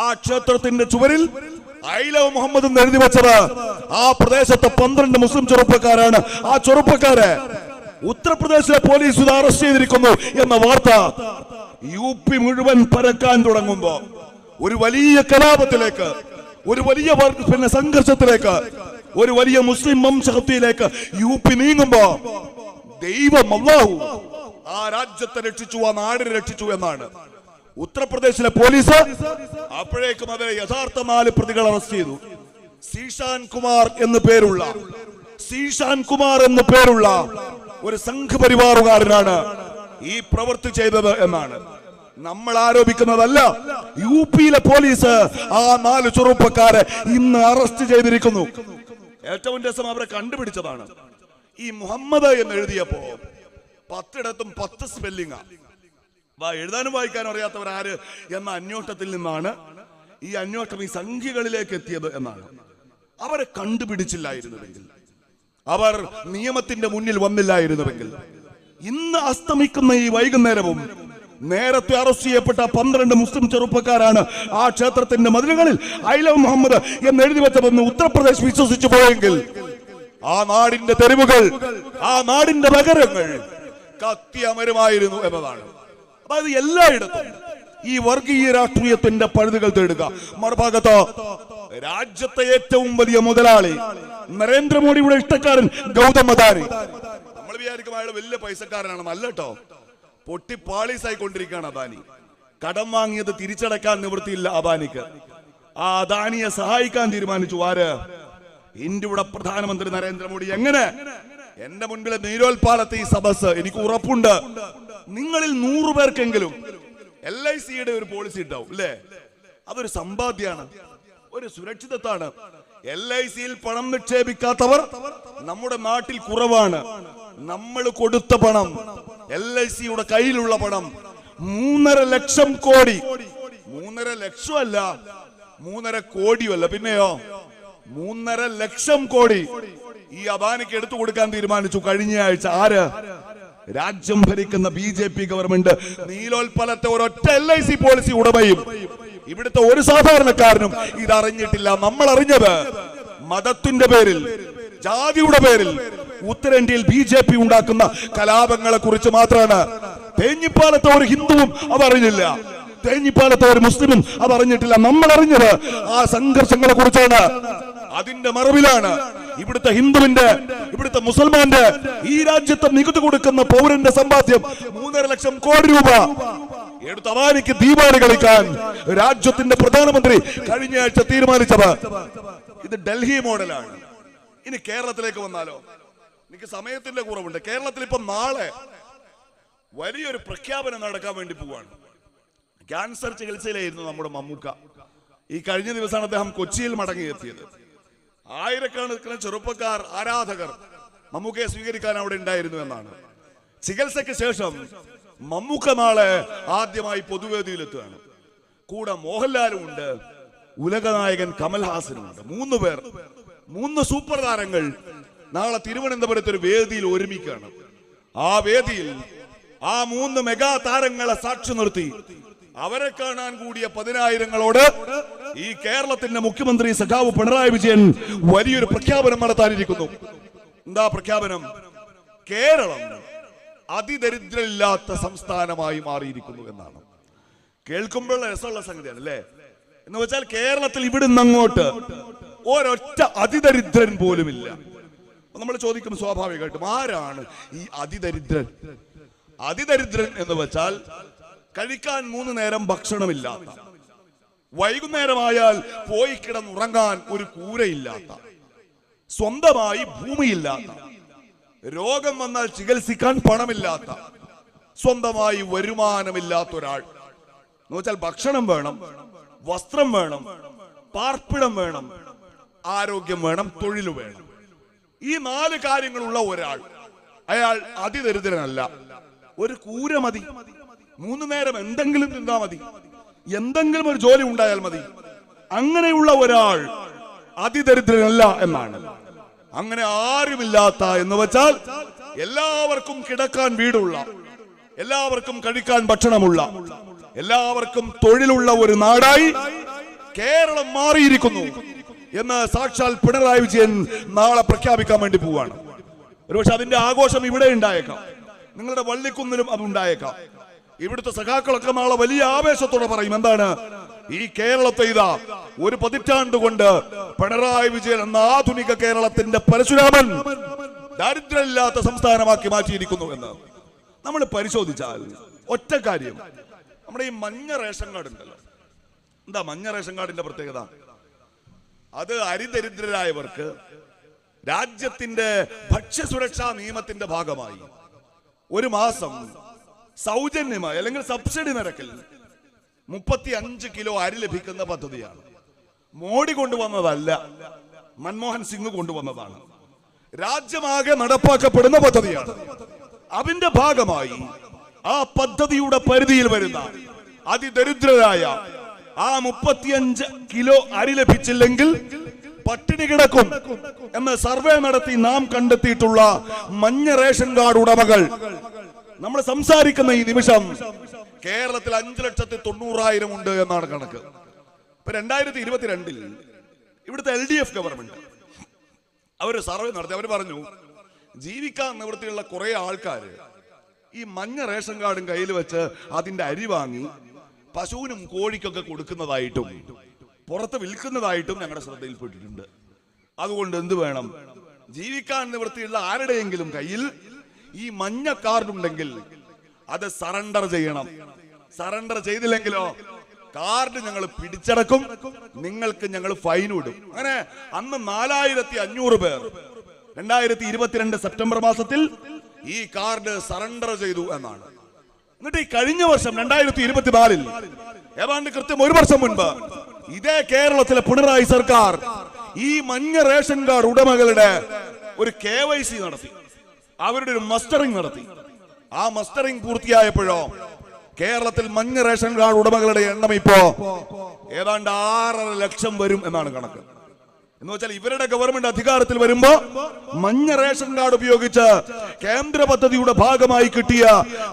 ആ ക്ഷേത്രത്തിന്റെ ചുവരിൽ ഐ ലവ് മുഹമ്മദ് എന്ന് എഴുതി വെച്ചത് ആ പ്രദേശത്തെ 12 മുസ്ലിം ചെറുപ്പക്കാരാണ്. ആ ചെറുപ്പക്കാരെ ഉത്തർപ്രദേശിലെ പോലീസ് ഇത് അറസ്റ്റ് ചെയ്തിരിക്കുന്നു എന്ന വാർത്ത UP മുഴുവൻ പരക്കാൻ തുടങ്ങുമ്പോ ഒരു വലിയ കലാപത്തിലേക്ക്, ഒരു വലിയ സംഘർഷത്തിലേക്ക്, ഒരു വലിയ മുസ്ലിം വംശഹത്യയിലേക്ക് UP നീങ്ങുമ്പോ ദൈവം അല്ലാഹു ആ രാജ്യത്തെ രക്ഷിച്ചു, ആ നാടിനെ രക്ഷിച്ചു എന്നാണ്. ഉത്തർപ്രദേശിലെ പോലീസ് അപ്പോഴേക്കും അവരെ യഥാർത്ഥ 4 പ്രതികൾ അറസ്റ്റ് ചെയ്തു. സീഷാൻ കുമാർ എന്ന് പേരുള്ള ഒരു സംഘപരിവാറുകാരനാണ് ഈ പ്രവൃത്തി ചെയ്തത് എന്നാണ് നമ്മൾ ആരോപിക്കുന്നതല്ല. UPയിലെ പോലീസ് ആ 4 ചെറുപ്പക്കാരെ ഇന്ന് അറസ്റ്റ് ചെയ്തിരിക്കുന്നു. ഏറ്റവും രസം അവരെ കണ്ടുപിടിച്ചതാണ്. ഈ മുഹമ്മദ് എന്ന് എഴുതിയപ്പോ 10 10 സ്പെല്ലിംഗ്. എഴുതാനും വായിക്കാനും അറിയാത്തവർ ആര് എന്ന അന്വേഷണത്തിൽ നിന്നാണ് ഈ അന്വേഷണം ഈ സംഖ്യകളിലേക്ക് എത്തിയത് എന്നാണ്. അവരെ കണ്ടുപിടിച്ചില്ലായിരുന്നുവെങ്കിൽ, അവർ നിയമത്തിന്റെ മുന്നിൽ വന്നില്ലായിരുന്നുവെങ്കിൽ, ഇന്ന് അസ്തമിക്കുന്ന ഈ വൈകുന്നേരവും നേരത്തെ അറസ്റ്റ് ചെയ്യപ്പെട്ട 12 മുസ്ലിം ചെറുപ്പക്കാരാണ് ആ ക്ഷേത്രത്തിന്റെ മതിലുകളിൽ ഐ ലവ് മുഹമ്മദ് എന്ന് എഴുതി വെച്ചതെന്ന് ഉത്തർപ്രദേശ് വിശ്വസിച്ചു പോയെങ്കിൽ ആ നാടിന്റെ തെരുവുകൾ, ആ നാടിന്റെ നഗരങ്ങൾ കത്തിയമരുമായിരുന്നു എന്നതാണ്. അതായത് എല്ലായിടത്തും ഈ വർഗീയ രാഷ്ട്രീയത്തിന്റെ പഴുതുകൾ തേടുക. മറുഭാഗത്ത് രാജ്യത്തെ ഏറ്റവും വലിയ മുതലാളി നരേന്ദ്രമോദിയുടെ ഇഷ്ടക്കാരൻ ഗൗതം അദാനി. നമ്മൾ വിചാരിക്കും അയാൾ വലിയ പൈസക്കാരനാണ്. അല്ല കേട്ടോ, പൊട്ടിപ്പാളീസായിക്കൊണ്ടിരിക്കുകയാണ് അദാനി. കടം വാങ്ങിയത് തിരിച്ചടക്കാൻ നിവൃത്തിയില്ല അദാനിക്ക്. ആ അദാനിയെ സഹായിക്കാൻ തീരുമാനിച്ചു ആര്? ഇന്ത്യയുടെ പ്രധാനമന്ത്രി നരേന്ദ്രമോദി. എങ്ങനെ? എന്റെ മുൻപിലെ നീരോൽപാലത്തെ ഈ സദസ്, എനിക്ക് ഉറപ്പുണ്ട് നിങ്ങളിൽ 100 പേർക്കെങ്കിലും LICയുടെ ഒരു പോളിസി ഉണ്ടാവും അല്ലേ? അതൊരു സമ്പാദ്യമാണ്, ഒരു സുരക്ഷിതത്വമാണ്. LICയിൽ പണം നിക്ഷേപിക്കാത്തവർ നമ്മുടെ നാട്ടിൽ കുറവാണ്. നമ്മൾ കൊടുത്ത പണം, LICയുടെ കയ്യിലുള്ള പണം 3.5 ലക്ഷം കോടി. 3.5 ലക്ഷമല്ല, 3.5 കോടിയല്ല, പിന്നെയോ 3.5 ലക്ഷം കോടി ഈ അദാനിക്ക് എടുത്തു കൊടുക്കാൻ തീരുമാനിച്ചു കഴിഞ്ഞ ആഴ്ച. ആര്? രാജ്യം ഭരിക്കുന്ന BJP ഗവൺമെന്റ്. നീലോൽപ്പലത്തെ ഒരൊറ്റ LIC പോളിസി ഉടമയും ഇവിടുത്തെ ഒരു സാധാരണക്കാരനും ഇതറിഞ്ഞിട്ടില്ല. നമ്മൾ അറിഞ്ഞത് മതത്തിന്റെ പേരിൽ, ജാതിയുടെ പേരിൽ ഉത്തരേന്ത്യയിൽ BJP ഉണ്ടാക്കുന്ന കലാപങ്ങളെ കുറിച്ച് മാത്രമാണ്. തേഞ്ഞിപ്പാലത്തെ ഒരു ഹിന്ദുവും അതറിഞ്ഞില്ല, തേഞ്ഞിപ്പാലത്തെ ഒരു മുസ്ലിമും അതറിഞ്ഞിട്ടില്ല. നമ്മൾ അറിഞ്ഞത് ആ സംഘർഷങ്ങളെ കുറിച്ചാണ്. അതിന്റെ മറവിലാണ് ഇവിടുത്തെ ഹിന്ദുവിന്റെ, ഇവിടുത്തെ മുസൽമാന്റെ, ഈ രാജ്യത്തെ നികുതി കൊടുക്കുന്ന പൗരന്റെ സമ്പാദ്യം 3.5 ലക്ഷം കോടി രൂപ എടുത്ത് അദാനിക്ക് ദീപാവലി കളിക്കാൻ രാജ്യത്തിന്റെ പ്രധാനമന്ത്രി കഴിഞ്ഞ ആഴ്ച തീരുമാനിച്ചത്. ഇത് ഡൽഹി മോഡലാണ്. ഇനി കേരളത്തിലേക്ക് വന്നാലോ? എനിക്ക് സമയത്തിന്റെ കുറവുണ്ട്. കേരളത്തിൽ ഇപ്പൊ നാളെ വലിയൊരു പ്രഖ്യാപനം നടക്കാൻ വേണ്ടി പോവാണ്. ക്യാൻസർ ചികിത്സയിലായിരുന്നു നമ്മുടെ മമ്മൂക്ക. ഈ കഴിഞ്ഞ ദിവസമാണ് അദ്ദേഹം കൊച്ചിയിൽ മടങ്ങിയെത്തിയത്. ആയിരക്കണക്കിന് ചെറുപ്പക്കാർ, ആരാധകർ മമ്മൂക്കയെ സ്വീകരിക്കാൻ അവിടെ ഉണ്ടായിരുന്നു എന്നാണ്. ചികിത്സയ്ക്ക് ശേഷം മമ്മൂക്ക നാളെ ആദ്യമായി പൊതുവേദിയിലെത്തുകയാണ്. കൂടെ മോഹൻലാലും ഉണ്ട്, ഉലകനായകൻ കമൽഹാസനും ഉണ്ട്. 3 പേർ, 3 സൂപ്പർ താരങ്ങൾ നാളെ തിരുവനന്തപുരത്ത് ഒരു വേദിയിൽ ഒരുമിക്കുകയാണ്. ആ വേദിയിൽ ആ 3 മെഗാ താരങ്ങളെ സാക്ഷി നിർത്തി അവരെ കാണാൻ കൂടിയ 10,000ങ്ങളോട് ഈ കേരളത്തിന്റെ മുഖ്യമന്ത്രി സഖാവ് പിണറായി വിജയൻ വലിയൊരു പ്രഖ്യാപനം നടത്താനിരിക്കുന്നു. എന്താ പ്രഖ്യാപനം? കേരളം അതിദരിദ്രമില്ലാത്ത സംസ്ഥാനമായി മാറിയിരിക്കുന്നു എന്നാണ്. കേൾക്കുമ്പോൾ രസമുള്ള സംഗതിയാണ് അല്ലേ? എന്ന് വെച്ചാൽ കേരളത്തിൽ ഇവിടുന്ന് അങ്ങോട്ട് ഒരൊറ്റ അതിദരിദ്രൻ പോലുമില്ല. നമ്മൾ ചോദിക്കും സ്വാഭാവികമായിട്ടും, ആരാണ് ഈ അതിദരിദ്രൻ? അതിദരിദ്രൻ എന്ന് വെച്ചാൽ കഴിക്കാൻ 3 നേരം ഭക്ഷണമില്ലാത്ത, വൈകുന്നേരമായാൽ പോയി കിടന്നുറങ്ങാൻ ഒരു കൂരയില്ലാത്ത, സ്വന്തമായി ഭൂമിയില്ലാത്ത, രോഗം വന്നാൽ ചികിത്സിക്കാൻ പണമില്ലാത്ത, സ്വന്തമായി വരുമാനമില്ലാത്ത ഒരാൾ എന്ന് വെച്ചാൽ ഭക്ഷണം വേണം, വസ്ത്രം വേണം, പാർപ്പിടം വേണം, ആരോഗ്യം വേണം, തൊഴിൽ വേണം. ഈ 4 കാര്യങ്ങളുള്ള ഒരാൾ, അയാൾ അതിദരിദ്രനല്ല. ഒരു കൂര മതി, 3 നേരം എന്തെങ്കിലും തിന്നാ മതി, എന്തെങ്കിലും ഒരു ജോലി ഉണ്ടായാൽ മതി. അങ്ങനെയുള്ള ഒരാൾ അതിദരിദ്രനല്ല എന്നാണ്. അങ്ങനെ ആരുമില്ലാത്ത എന്ന് വെച്ചാൽ എല്ലാവർക്കും കിടക്കാൻ വീടുള്ള, എല്ലാവർക്കും കഴിക്കാൻ ഭക്ഷണമുള്ള, എല്ലാവർക്കും തൊഴിലുള്ള ഒരു നാടായി കേരളം മാറിയിരിക്കുന്നു എന്ന് സാക്ഷാൽ പിണറായി വിജയൻ നാളെ പ്രഖ്യാപിക്കാൻ വേണ്ടി പോവാണ്. ഒരുപക്ഷെ അതിന്റെ ആഘോഷം ഇവിടെ ഉണ്ടായേക്കാം, നിങ്ങളുടെ വള്ളിക്കുന്നിലും അത് ഉണ്ടായേക്കാം. ഇവിടുത്തെ സഖാക്കളൊക്കെ നാളെ വലിയ ആവേശത്തോടെ പറയും, എന്താണ് ഈ കേരളത്തെ ഇതാ 1 പതിറ്റാണ്ട് കൊണ്ട് പിണറായി വിജയൻ എന്ന ആധുനിക കേരളത്തിന്റെ പരശുരാമൻ ദാരിദ്ര്യമില്ലാത്ത സംസ്ഥാനമാക്കി മാറ്റിയിരിക്കുന്നു എന്ന്. നമ്മൾ പരിശോധിച്ചാൽ ഒറ്റ കാര്യം, നമ്മുടെ ഈ മഞ്ഞ റേഷൻ കാർഡ് ഉണ്ടല്ലോ, എന്താ മഞ്ഞ റേഷൻ കാർഡിന്റെ പ്രത്യേകത? അത് അരിദരിദ്രരായവർക്ക് രാജ്യത്തിന്റെ ഭക്ഷ്യസുരക്ഷാ നിയമത്തിന്റെ ഭാഗമായി 1 മാസം സൗജന്യമായി അല്ലെങ്കിൽ സബ്സിഡി നിരക്കിൽ 35 കിലോ അരി ലഭിക്കുന്ന പദ്ധതിയാണ്. മോഡി കൊണ്ടുവന്നതല്ല, മൻമോഹൻ സിംഗ് കൊണ്ടുവന്നതാണ്. രാജ്യമാകെ നടപ്പാക്കപ്പെടുന്ന പദ്ധതിയാണ്. അതിന്റെ ഭാഗമായി ആ പദ്ധതിയുടെ പരിധിയിൽ വരുന്ന അതിദരിദ്രരായ ആ 35 കിലോ അരി ലഭിച്ചില്ലെങ്കിൽ പട്ടിണി കിടക്കും എന്ന് സർവേ നടത്തി നാം കണ്ടെത്തിയിട്ടുള്ള മഞ്ഞ റേഷൻ കാർഡ് ഉടമകൾ നമ്മൾ സംസാരിക്കുന്ന ഈ നിമിഷം കേരളത്തിൽ 5,90,000 ഉണ്ട് എന്നാണ് കണക്ക്. ഇപ്പൊ 2022 ഇവിടുത്തെ LDF ഗവൺമെന്റ് അവര് സർവേ നടത്തി. അവർ പറഞ്ഞു, ജീവിക്കാൻ നിവൃത്തിയുള്ള കുറെ ആൾക്കാര് ഈ മഞ്ഞ റേഷൻ കാർഡും കയ്യിൽ വെച്ച് അതിന്റെ അരി വാങ്ങി പശുവിനും കോഴിക്കൊക്കെ കൊടുക്കുന്നതായിട്ടും പുറത്ത് വിൽക്കുന്നതായിട്ടും ഞങ്ങളുടെ ശ്രദ്ധയിൽപ്പെട്ടിട്ടുണ്ട്. അതുകൊണ്ട് എന്ത് വേണം, ജീവിക്കാൻ നിവൃത്തിയുള്ള ആരുടെയെങ്കിലും കയ്യിൽ ഈ മഞ്ഞ കാർഡ് ഉണ്ടെങ്കിൽ അത് സറണ്ടർ ചെയ്യണം. സറണ്ടർ ചെയ്തില്ലെങ്കിലോ കാർഡ് ഞങ്ങൾ പിടിച്ചടക്കും, നിങ്ങൾക്ക് ഞങ്ങൾ ഫൈൻ ഇടും. അങ്ങനെ അന്ന് 4,500 പേർ 2022 സെപ്റ്റംബർ മാസത്തിൽ ഈ കാർഡ് സറണ്ടർ ചെയ്തു എന്നാണ്. എന്നിട്ട് ഈ കഴിഞ്ഞ വർഷം 2024 ഏതാണ്ട് കൃത്യം 1 വർഷം മുൻപ് ഇതേ കേരളത്തിലെ പിണറായി സർക്കാർ ഈ മഞ്ഞ റേഷൻ കാർഡ് ഉടമകളുടെ ഒരു KYC നടത്തി, അവരുടെ ഒരു മസ്റ്ററിംഗ് നടത്തി. ആ മസ്റ്ററിംഗ് പൂർത്തിയായപ്പോഴോ കേരളത്തിൽ മഞ്ഞ റേഷൻ കാർഡ് ഉടമകളുടെ എണ്ണം ഇപ്പോ ഏതാണ്ട് 6.5 ലക്ഷം വരും എന്നാണ് കണക്ക്. എന്ന് വെച്ചാൽ ഇവരുടെ ഗവൺമെന്റ് അധികാരത്തിൽ വരുമ്പോ മഞ്ഞ റേഷൻ കാർഡ് ഉപയോഗിച്ച് കേന്ദ്ര പദ്ധതിയുടെ ഭാഗമായി കിട്ടിയ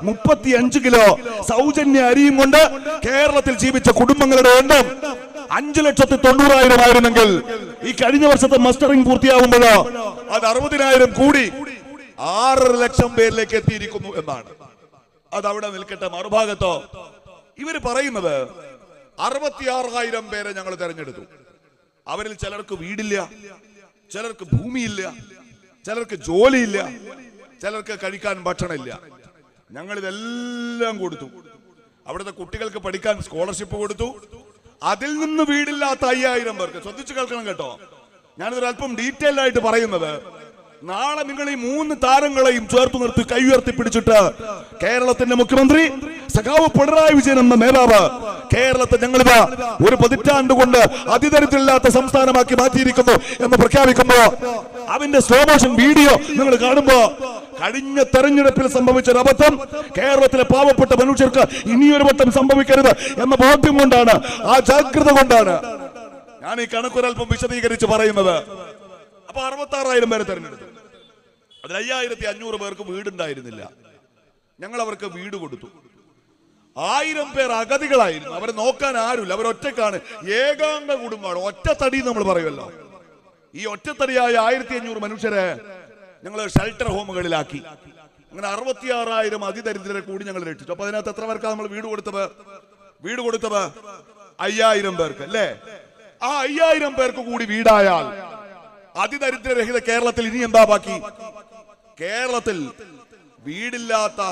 35 കിലോ സൗജന്യ അരിയും കൊണ്ട് കേരളത്തിൽ ജീവിച്ച കുടുംബങ്ങളുടെ എണ്ണം 5,90,000 ആയിരുന്നെങ്കിൽ ഈ കഴിഞ്ഞ വർഷത്തെ മസ്റ്ററിംഗ് പൂർത്തിയാകുമ്പോഴോ അത് 60,000 കൂടി 6.5 ലക്ഷം പേരിലേക്ക് എത്തിയിരിക്കുന്നു എന്നാണ്. അത് അവിടെ നിൽക്കട്ടെ. മറുഭാഗത്തോ ഇവര് പറയുന്നത് 66,000 പേരെ ഞങ്ങൾ തെരഞ്ഞെടുത്തു. അവരിൽ ചിലർക്ക് വീടില്ല, ചിലർക്ക് ഭൂമിയില്ല, ചിലർക്ക് ജോലിയില്ല, ചിലർക്ക് കഴിക്കാൻ ഭക്ഷണമില്ല. ഞങ്ങൾ ഇതെല്ലാം കൊടുത്തു. അവിടുത്തെ കുട്ടികൾക്ക് പഠിക്കാൻ സ്കോളർഷിപ്പ് കൊടുത്തു. അതിൽ നിന്ന് വീടില്ലാത്ത 5,000 പേർക്ക്, ശ്രദ്ധിച്ചു കേൾക്കണം കേട്ടോ, ഞാനിതൊരു അല്പം ഡീറ്റെയിൽ ആയിട്ട് പറയുന്നത്. നാളെ നിങ്ങൾ ഈ 3 താരങ്ങളെയും ചേർത്ത് നിർത്തി കൈ ഉയർത്തി പിടിച്ചിട്ട് കേരളത്തിന്റെ മുഖ്യമന്ത്രി സഖാവ് പിണറായി വിജയൻ എന്ന നേതാവ് കേരളത്തെ ഞങ്ങളിതാ 1 പതിറ്റാണ്ട് കൊണ്ട് അതിദരിദ്രമില്ലാത്ത സംസ്ഥാനമാക്കി മാറ്റിയിരിക്കുന്നു എന്ന് പ്രഖ്യാപിക്കുമ്പോ അതിന്റെ സ്ലോ മോഷൻ വീഡിയോ നിങ്ങൾ കാണുമ്പോ കഴിഞ്ഞ തെരഞ്ഞെടുപ്പിൽ സംഭവിച്ച ഒരു അബദ്ധം കേരളത്തിലെ പാവപ്പെട്ട മനുഷ്യർക്ക് ഇനിയൊരു വട്ടം സംഭവിക്കരുത് എന്ന ബോധ്യം കൊണ്ടാണ്, ആ ജാഗ്രത കൊണ്ടാണ് ഞാൻ ഈ കണക്കൊരൽപ്പം വിശദീകരിച്ച് പറയുന്നത്. അപ്പൊ 66,000 പേരെ തെരഞ്ഞെടുത്തു. അതിൽ 5,500 പേർക്ക് വീടുണ്ടായിരുന്നില്ല. ഞങ്ങൾ അവർക്ക് വീട് കൊടുത്തു. 1000 പേർ അഗതികളായിരുന്നു, അവരെ നോക്കാൻ ആരുമില്ല, അവരൊറ്റക്കാണ്, ഏകാംഗ കുടുംബമാണ്, ഒറ്റത്തടി നമ്മൾ പറയുമല്ലോ. ഈ ഒറ്റത്തടിയായ 1,500 മനുഷ്യരെ ഞങ്ങൾ ഷെൽട്ടർ ഹോമുകളിലാക്കി. അങ്ങനെ 66,000 അതിദരിദ്രരെ കൂടി ഞങ്ങൾ രക്ഷിച്ചു. അപ്പൊ അതിനകത്ത് എത്ര പേർക്കാണ് നമ്മൾ വീട് കൊടുത്തത്? 5,000 പേർക്ക് അല്ലേ? ആ 5,000 പേർക്ക് കൂടി വീടായാൽ അതിദരിദ്രരഹിത കേരളത്തിൽ ഇനി എന്താ ബാക്കി? കേരളത്തിൽ വീടില്ലാത്ത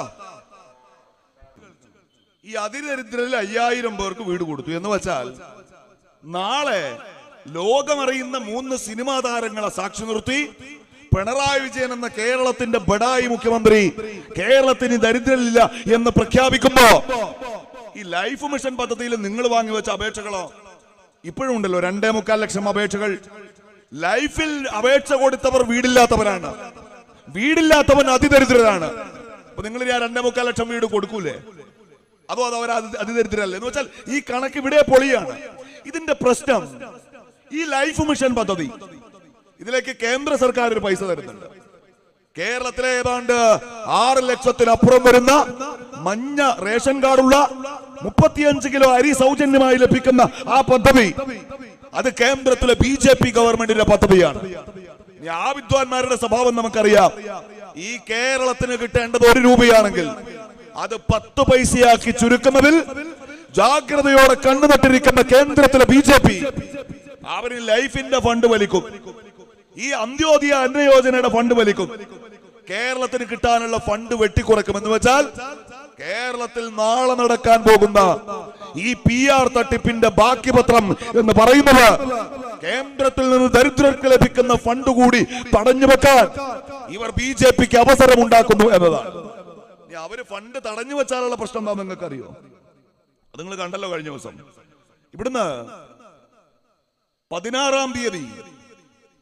ഈ അതിദരിദ്രരിൽ 5000 പേർക്ക് വീട് കൊടുത്തു എന്ന് വെച്ചാൽ നാളെ ലോകമറിയുന്ന 3 സിനിമാ താരങ്ങളെ സാക്ഷി നിർത്തി പിണറായി വിജയൻ എന്ന കേരളത്തിന്റെ ബഡായി മുഖ്യമന്ത്രി കേരളത്തിന് ദരിദ്രരില്ല എന്ന് പ്രഖ്യാപിക്കുമ്പോ ഈ ലൈഫ് മിഷൻ പദ്ധതിയിൽ നിങ്ങൾ വാങ്ങിവെച്ച അപേക്ഷകളോ ഇപ്പോഴും ഉണ്ടല്ലോ 2.25 ലക്ഷം അപേക്ഷകൾ. ലൈഫിൽ അപേക്ഷ കൊടുത്തവർ വീടില്ലാത്തവരാണ്, വീടില്ലാത്തവൻ അതിദരിദ്രരാണ്. അപ്പൊ നിങ്ങൾ 2.25 ലക്ഷം വീട് കൊടുക്കൂലേ? അതോ അവർ അതിദരിദ്രരല്ലേ? എന്ന് വെച്ചാൽ ഈ കണക്ക് ഇവിടെ പൊളിയാണ്. ഇതിന്റെ പ്രശ്നം ഈ ലൈഫ് മിഷൻ പദ്ധതി, ഇതിലേക്ക് കേന്ദ്ര സർക്കാർ ഒരു പൈസ തരുന്നുണ്ട്. കേരളത്തിലെ ഏതാണ്ട് 6 ലക്ഷത്തിനപ്പുറം വരുന്ന മഞ്ഞ റേഷൻ കാർഡുള്ള 35 കിലോ അരി സൗജന്യമായി ലഭിക്കുന്ന ആ പദ്ധതി, അത് കേന്ദ്രത്തിലെ BJP ഗവൺമെന്റിന്റെ പദ്ധതിയാണ്. ആ വിദ്വാൻമാരുടെ സ്വഭാവം നമുക്കറിയാം. ഈ കേരളത്തിന് കിട്ടേണ്ടത് 1 രൂപയാണെങ്കിൽ അത് 10 പൈസയാക്കി ചുരുക്കുന്നതിൽ ജാഗ്രതയോടെ കണ്ണു നട്ടിരിക്കുന്ന കേന്ദ്രത്തിലെ BJP അവര് ലൈഫിന്റെ ഫണ്ട് വലിക്കും, ഈ അന്ത്യോദയ അന്നയോജനയുടെ ഫണ്ട് വലിക്കും, കേരളത്തിന് കിട്ടാനുള്ള ഫണ്ട് വെട്ടിക്കുറക്കും. എന്ന് വെച്ചാൽ കേരളത്തിൽ നാളെ നടക്കാൻ പോകുന്ന ഈ PR തട്ടിപ്പിന്റെ ബാക്കി പത്രം എന്ന് പറയുന്നത് കേന്ദ്രത്തിൽ നിന്ന് ദരിദ്രർക്ക് ലഭിക്കുന്ന ഫണ്ട് കൂടി തടഞ്ഞു വെക്കാൻ ഇവർ BJPക്ക് അവസരം ഉണ്ടാക്കുന്നു എന്നതാണ്. അവര് ഫണ്ട് തടഞ്ഞു വെച്ചാലുള്ള പ്രശ്നം എന്താ നിങ്ങൾക്ക് അറിയോ? അത് നിങ്ങൾ കണ്ടല്ലോ കഴിഞ്ഞ ദിവസം. ഇവിടുന്ന് 16-ാം തീയതി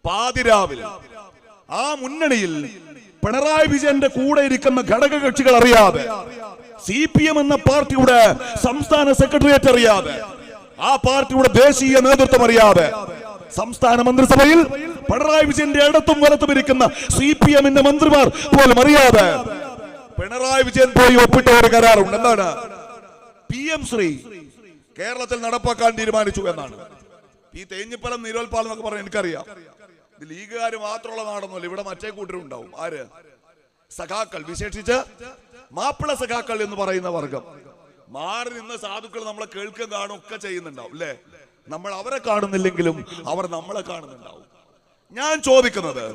പാതിരാവിൽ ആ മുന്നണിയിൽ പിണറായി വിജയന്റെ കൂടെ ഇരിക്കുന്ന ഘടക കക്ഷികൾ അറിയാതെ, CPM എന്ന പാർട്ടിയുടെ സംസ്ഥാന സെക്രട്ടേറിയറ്റ് അറിയാതെ, ആ പാർട്ടിയുടെ ദേശീയ നേതൃത്വം അറിയാതെ, സംസ്ഥാന മന്ത്രിസഭയിൽ പിണറായി വിജയന്റെ ഇടത്തും വലത്തും ഇരിക്കുന്ന CPM-ന്റെ മന്ത്രിമാർ പോലും അറിയാതെ പിണറായി വിജയൻ പോയി ഒപ്പിട്ട ഒരു കരാറുണ്ട്. എന്താണ്? PM ശ്രീ കേരളത്തിൽ നടപ്പാക്കാൻ തീരുമാനിച്ചു എന്നാണ്. ഈ തേഞ്ഞിപ്പലം നീരോൽപ്പാലം എന്നൊക്കെ പറഞ്ഞാൽ എനിക്കറിയാം. ഇത് ലീഗുകാർ മാത്രമുള്ള നാടൊന്നുമല്ല, ഇവിടെ മറ്റേ കൂട്ടരുണ്ടാവും. ആര്? സഖാക്കൾ, വിശേഷിച്ച് മാപ്പിള സഖാക്കൾ എന്ന് പറയുന്ന വർഗം. മാറി നിന്ന് സാധുക്കൾ നമ്മളെ കേൾക്കുക കാണും ഒക്കെ ചെയ്യുന്നുണ്ടാവും അല്ലെ? നമ്മൾ അവരെ കാണുന്നില്ലെങ്കിലും അവർ നമ്മളെ കാണുന്നുണ്ടാവും. ഞാൻ ചോദിക്കുന്നത്,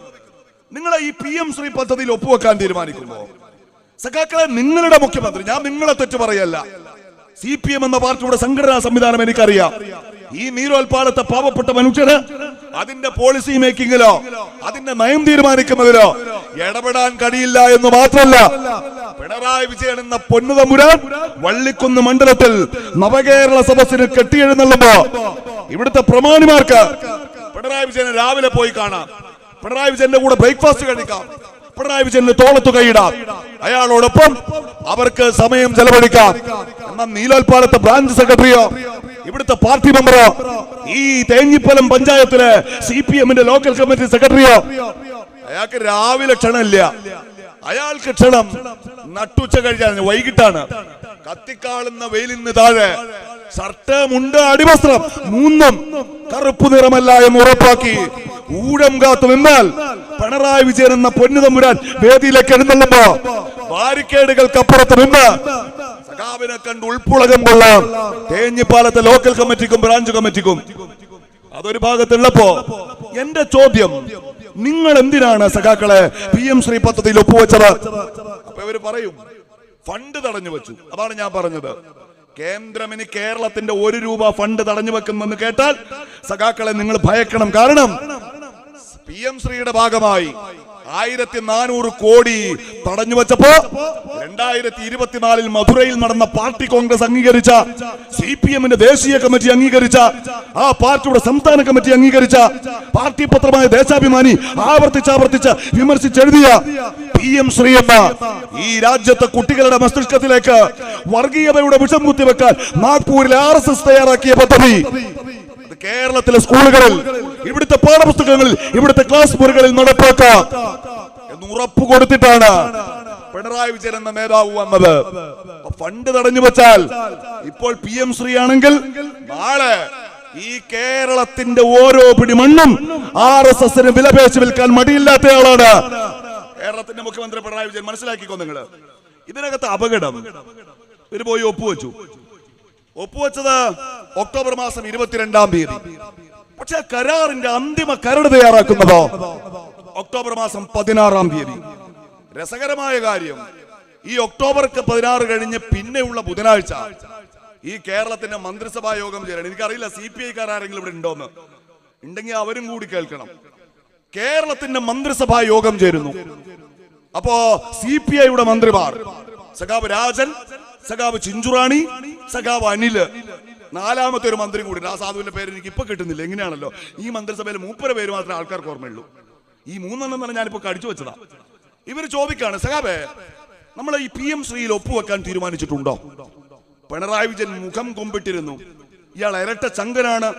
നിങ്ങളെ ഈ PM ശ്രീ പദ്ധതിയിൽ ഒപ്പുവെക്കാൻ തീരുമാനിക്കുമ്പോ സഖാക്കളെ, നിങ്ങളുടെ മുഖ്യമന്ത്രി, ഞാൻ നിങ്ങളെ തെറ്റ് പറയല്ല, CPM എന്ന പാർട്ടിയുടെ സംഘടനാ സംവിധാനം എനിക്കറിയാം. ഈ നീരോൽപ്പാലത്തെ പാവപ്പെട്ട മനുഷ്യന് അതിന്റെ പോളിസി മേക്കിങ്ങിലോ അതിന്റെ നയം തീരുമാനിക്കുന്നതിലോ ഇടപെടാൻ കഴിയില്ല എന്ന് മാത്രമല്ല, പിണറായി വിജയൻ എന്ന പൊന്നുതമ്പുരാൻ വള്ളിക്കുന്ന് മണ്ഡലത്തിൽ നവകേരള സദസ്സിന് കെട്ടിയെഴുന്നള്ളുമ്പോ ഇവിടുത്തെ പ്രമാണിമാർക്ക് പിണറായി വിജയനെ രാവിലെ പോയി കാണാം, പിണറായി വിജയന്റെ കൂടെ ബ്രേക്ക്ഫാസ്റ്റ് കഴിക്കാം, പിണറായി വിജയന് തോളത്തു കൈയിടാം, അയാളോടൊപ്പം അവർക്ക് സമയം ചെലവഴിക്കാം. എന്നാൽ നീലോൽപ്പാലത്തെ ബ്രാഞ്ച് സെക്രട്ടറിയോ ഇവിടുത്തെ പാർട്ടി മെമ്പറോ ഈ തേഞ്ഞിപ്പലം പഞ്ചായത്തിലെ CPM-ന്റെ ലോക്കൽ കമ്മിറ്റി സെക്രട്ടറിയോ അയാൾക്ക് രാവിലെ ക്ഷണമില്ല. അയാൾക്ക് ക്ഷണം നട്ടുച്ച കഴിച്ചാൽ വൈകിട്ടാണ്. കത്തിക്കാളുന്ന വെയിലിന് താഴെ ഷർട്ട്, മുണ്ട്, അടിവസ്ത്രം 3ഉം കറുപ്പ് നിറമല്ല എന്ന് ഉറപ്പാക്കി ഊഴം കാത്തു നിന്നാൽ പിണറായി വിജയൻ എന്ന പൊന്നുതമ്പുരാൻ വേദിയിലേക്ക് എഴുന്നള്ളുമ്പോ ബാരിക്കേഡുകൾക്കപ്പുറത്ത് നിന്ന് സഖാവിനെ കണ്ട് ഉൾപ്പുളകം കൊള്ളാം തേഞ്ഞിപ്പാലത്തെ ലോക്കൽ കമ്മിറ്റിക്കും ബ്രാഞ്ച് കമ്മിറ്റിക്കും. അതൊരു ഭാഗത്തുള്ളപ്പോ എന്റെ ചോദ്യം, നിങ്ങൾ എന്തിനാണ് സഖാക്കളെ PM ശ്രീ പദ്ധതിയിൽ ഒപ്പുവെച്ചത്? അപ്പൊ ഇവര് പറയും ഫണ്ട് തടഞ്ഞു വെച്ചു. അതാണ് ഞാൻ പറഞ്ഞത്. കേന്ദ്രം ഇനി കേരളത്തിന്റെ 1 രൂപ ഫണ്ട് തടഞ്ഞു വെക്കുമെന്ന് കേട്ടാൽ സഖാക്കളെ നിങ്ങൾ ഭയക്കണം. കാരണം PM ശ്രീയുടെ ഭാഗമായി 1400 കോടി തടഞ്ഞു വെച്ചപ്പോ 2024 മധുരയിൽ നടന്ന പാർട്ടി കോൺഗ്രസ് അംഗീകരിച്ച, CPM-ന്റെ ദേശീയ കമ്മിറ്റി അംഗീകരിച്ച, ആ പാർട്ടിയുടെ സംസ്ഥാന കമ്മിറ്റി അംഗീകരിച്ച പാർട്ടി പത്രമായ ദേശാഭിമാനി ആവർത്തിച്ച് വിമർശിച്ചെഴുതിയ PM ശ്രീ എന്ന ഈ രാജ്യത്തെ കുട്ടികളുടെ മസ്തിഷ്കത്തിലേക്ക് വർഗീയതയുടെ വിഷം കുത്തിവെക്കാൻ നാഗ്പൂരിൽ RSS തയ്യാറാക്കിയ പദ്ധതി കേരളത്തിലെ സ്കൂളുകളിൽ, ഇവിടുത്തെ പാഠപുസ്തകങ്ങളിൽ, ഇവിടുത്തെ ക്ലാസ് മുറികളിൽ നടപ്പാക്കാം എന്ന് ഉറപ്പ് കൊടുത്തിട്ടാണ് പിണറായി വിജയൻ എന്ന നേതാവ് വന്നത്. ഫണ്ട് തടഞ്ഞു വെച്ചാൽ ഇപ്പോൾ PM ശ്രീ ആണെങ്കിൽ നാളെ ഈ കേരളത്തിന്റെ ഓരോ പിടി മണ്ണും RSS-ന് വിലപേശി വിൽക്കാൻ മടിയില്ലാത്തയാളാണ് കേരളത്തിന്റെ മുഖ്യമന്ത്രി പിണറായി വിജയൻ. മനസ്സിലാക്കിക്കോ നിങ്ങൾ. ഇതിനകത്ത് അപകടം ഇവര് പോയി ഒപ്പുവെച്ചത് ഒക്ടോബർ മാസം 22-ാം തീയതി. പക്ഷെ കരാറിന്റെ അന്തിമ കരട് തയ്യാറാക്കുന്നതോ ഒക്ടോബർ മാസം 16-ാം തീയതി. രസകരമായ കാര്യം, ഈ ഒക്ടോബർ 16 കഴിഞ്ഞ് പിന്നെയുള്ള ബുധനാഴ്ച ഈ കേരളത്തിന്റെ മന്ത്രിസഭാ യോഗം ചേരണം. എനിക്കറിയില്ല CPI ആരെങ്കിലും ഇവിടെ ഉണ്ടോന്ന്. ഉണ്ടെങ്കിൽ അവരും കൂടി കേൾക്കണം. കേരളത്തിന്റെ മന്ത്രിസഭാ യോഗം ചേരുന്നു. അപ്പോ CPIയുടെ മന്ത്രിമാർ സഖാവ് രാജൻ, സഖാവ് ചിഞ്ചുറാണി, സഖാവ് അനില്, 4ാമത്തെ ഒരു മന്ത്രി കൂടി. ആ സാധുവിന്റെ പേര് എനിക്ക് ഇപ്പൊ കിട്ടുന്നില്ല. എങ്ങനെയാണല്ലോ ഈ മന്ത്രിസഭയിൽ 3 പേര് മാത്രമേ ആൾക്കാർക്ക് ഓർമ്മയുള്ളൂ. ഈ 3 തന്നെ ഞാനിപ്പോ കടിച്ചു വെച്ചതാ. ഇവര് ചോദിക്കാണ്, സഖാബേ നമ്മൾ ഈ PM ശ്രീയിൽ ഒപ്പുവെക്കാൻ തീരുമാനിച്ചിട്ടുണ്ടോ? പിണറായി വിജയൻ മുഖം കൊമ്പിട്ടിരുന്നു. ഇയാൾ ഇരട്ട ചങ്കനാണ്,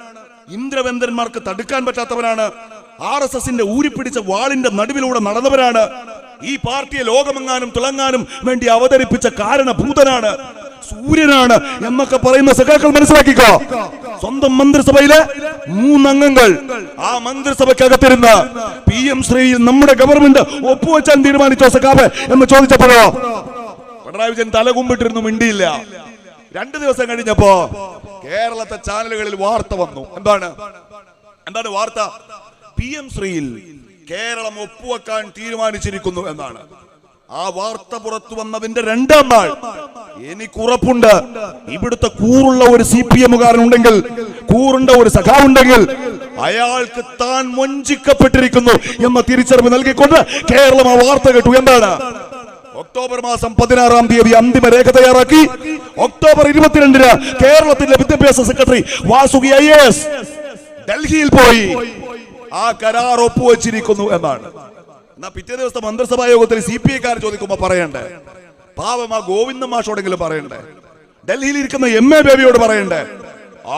ഇന്ദ്രവെന്തന്മാർക്ക് തടുക്കാൻ പറ്റാത്തവനാണ്, RSSന്റെ ഊരിപ്പിടിച്ച വാളിന്റെ നടുവിലൂടെ നടന്നവരാണ്, ഈ പാർട്ടിയെ ലോകമെങ്ങാനും തിളങ്ങാനും വേണ്ടി അവതരിപ്പിച്ച കാരണഭൂതനാണ്, സൂര്യനാണ് എന്നൊക്കെ പറയുന്ന സഖാക്കൾ മനസ്സിലാക്കിക്കോ. സ്വന്തം മന്ത്രിസഭയിലെ 3 അംഗങ്ങൾ ആ മന്ത്രിസഭയ്ക്കകത്തിരുന്ന് PM ശ്രീയിൽ നമ്മുടെ ഗവൺമെന്റ് ഒപ്പുവെച്ചാൻ തീരുമാനിച്ചോ സഖാബ് എന്ന് ചോദിച്ചപ്പോഴോ പിണറായി വിജയൻ തലകുമ്പിട്ടിരുന്നു, മിണ്ടിയില്ല. 2 ദിവസം കഴിഞ്ഞപ്പോ കേരളത്തെ ചാനലുകളിൽ വാർത്ത വന്നു. എന്താണ് വാർത്ത? PM ശ്രീയിൽ കേരളം ഒപ്പുവെക്കാൻ തീരുമാനിച്ചിരിക്കുന്നു എന്നാണ്. ആ വാർത്ത പുറത്തു വന്നതിന്റെ 2ാം നാൾ എനിക്കുറപ്പുണ്ട്, ഇവിടുത്തെ കൂറുള്ള ഒരു CPM-കാരനുണ്ടെങ്കിൽ, കൂറുണ്ട ഒരു സഖാവുണ്ടെങ്കിൽ അയാൾക്ക് താൻ വഞ്ചിക്കപ്പെട്ടിരിക്കുന്നു എന്ന തിരിച്ചറിവ് നൽകിക്കൊണ്ട് കേരളം ആ വാർത്ത കേട്ടു. എന്താണ്? ഒക്ടോബർ മാസം 16-ാം തീയതി അന്തിമ രേഖ തയ്യാറാക്കി. ഒക്ടോബർ 22-ന് കേരളത്തിന്റെ വിദ്യാഭ്യാസ സെക്രട്ടറി വാസുകി IAS ഡൽഹിയിൽ പോയി ആ കരാർ ഒപ്പുവെച്ചിരിക്കുന്നു എന്നാണ്. എന്നാ പിറ്റേ ദിവസത്തെ മന്ത്രിസഭാ യോഗത്തിൽ CPI-ക്കാർ ചോദിക്കുമ്പോ പറയണ്ടേ? പാവം ആ ഗോവിന്ദ മാഷോടെങ്കിലും പറയണ്ടേ? ഡൽഹിയിൽ ഇരിക്കുന്ന MA ബേബിയോട് പറയണ്ടേ?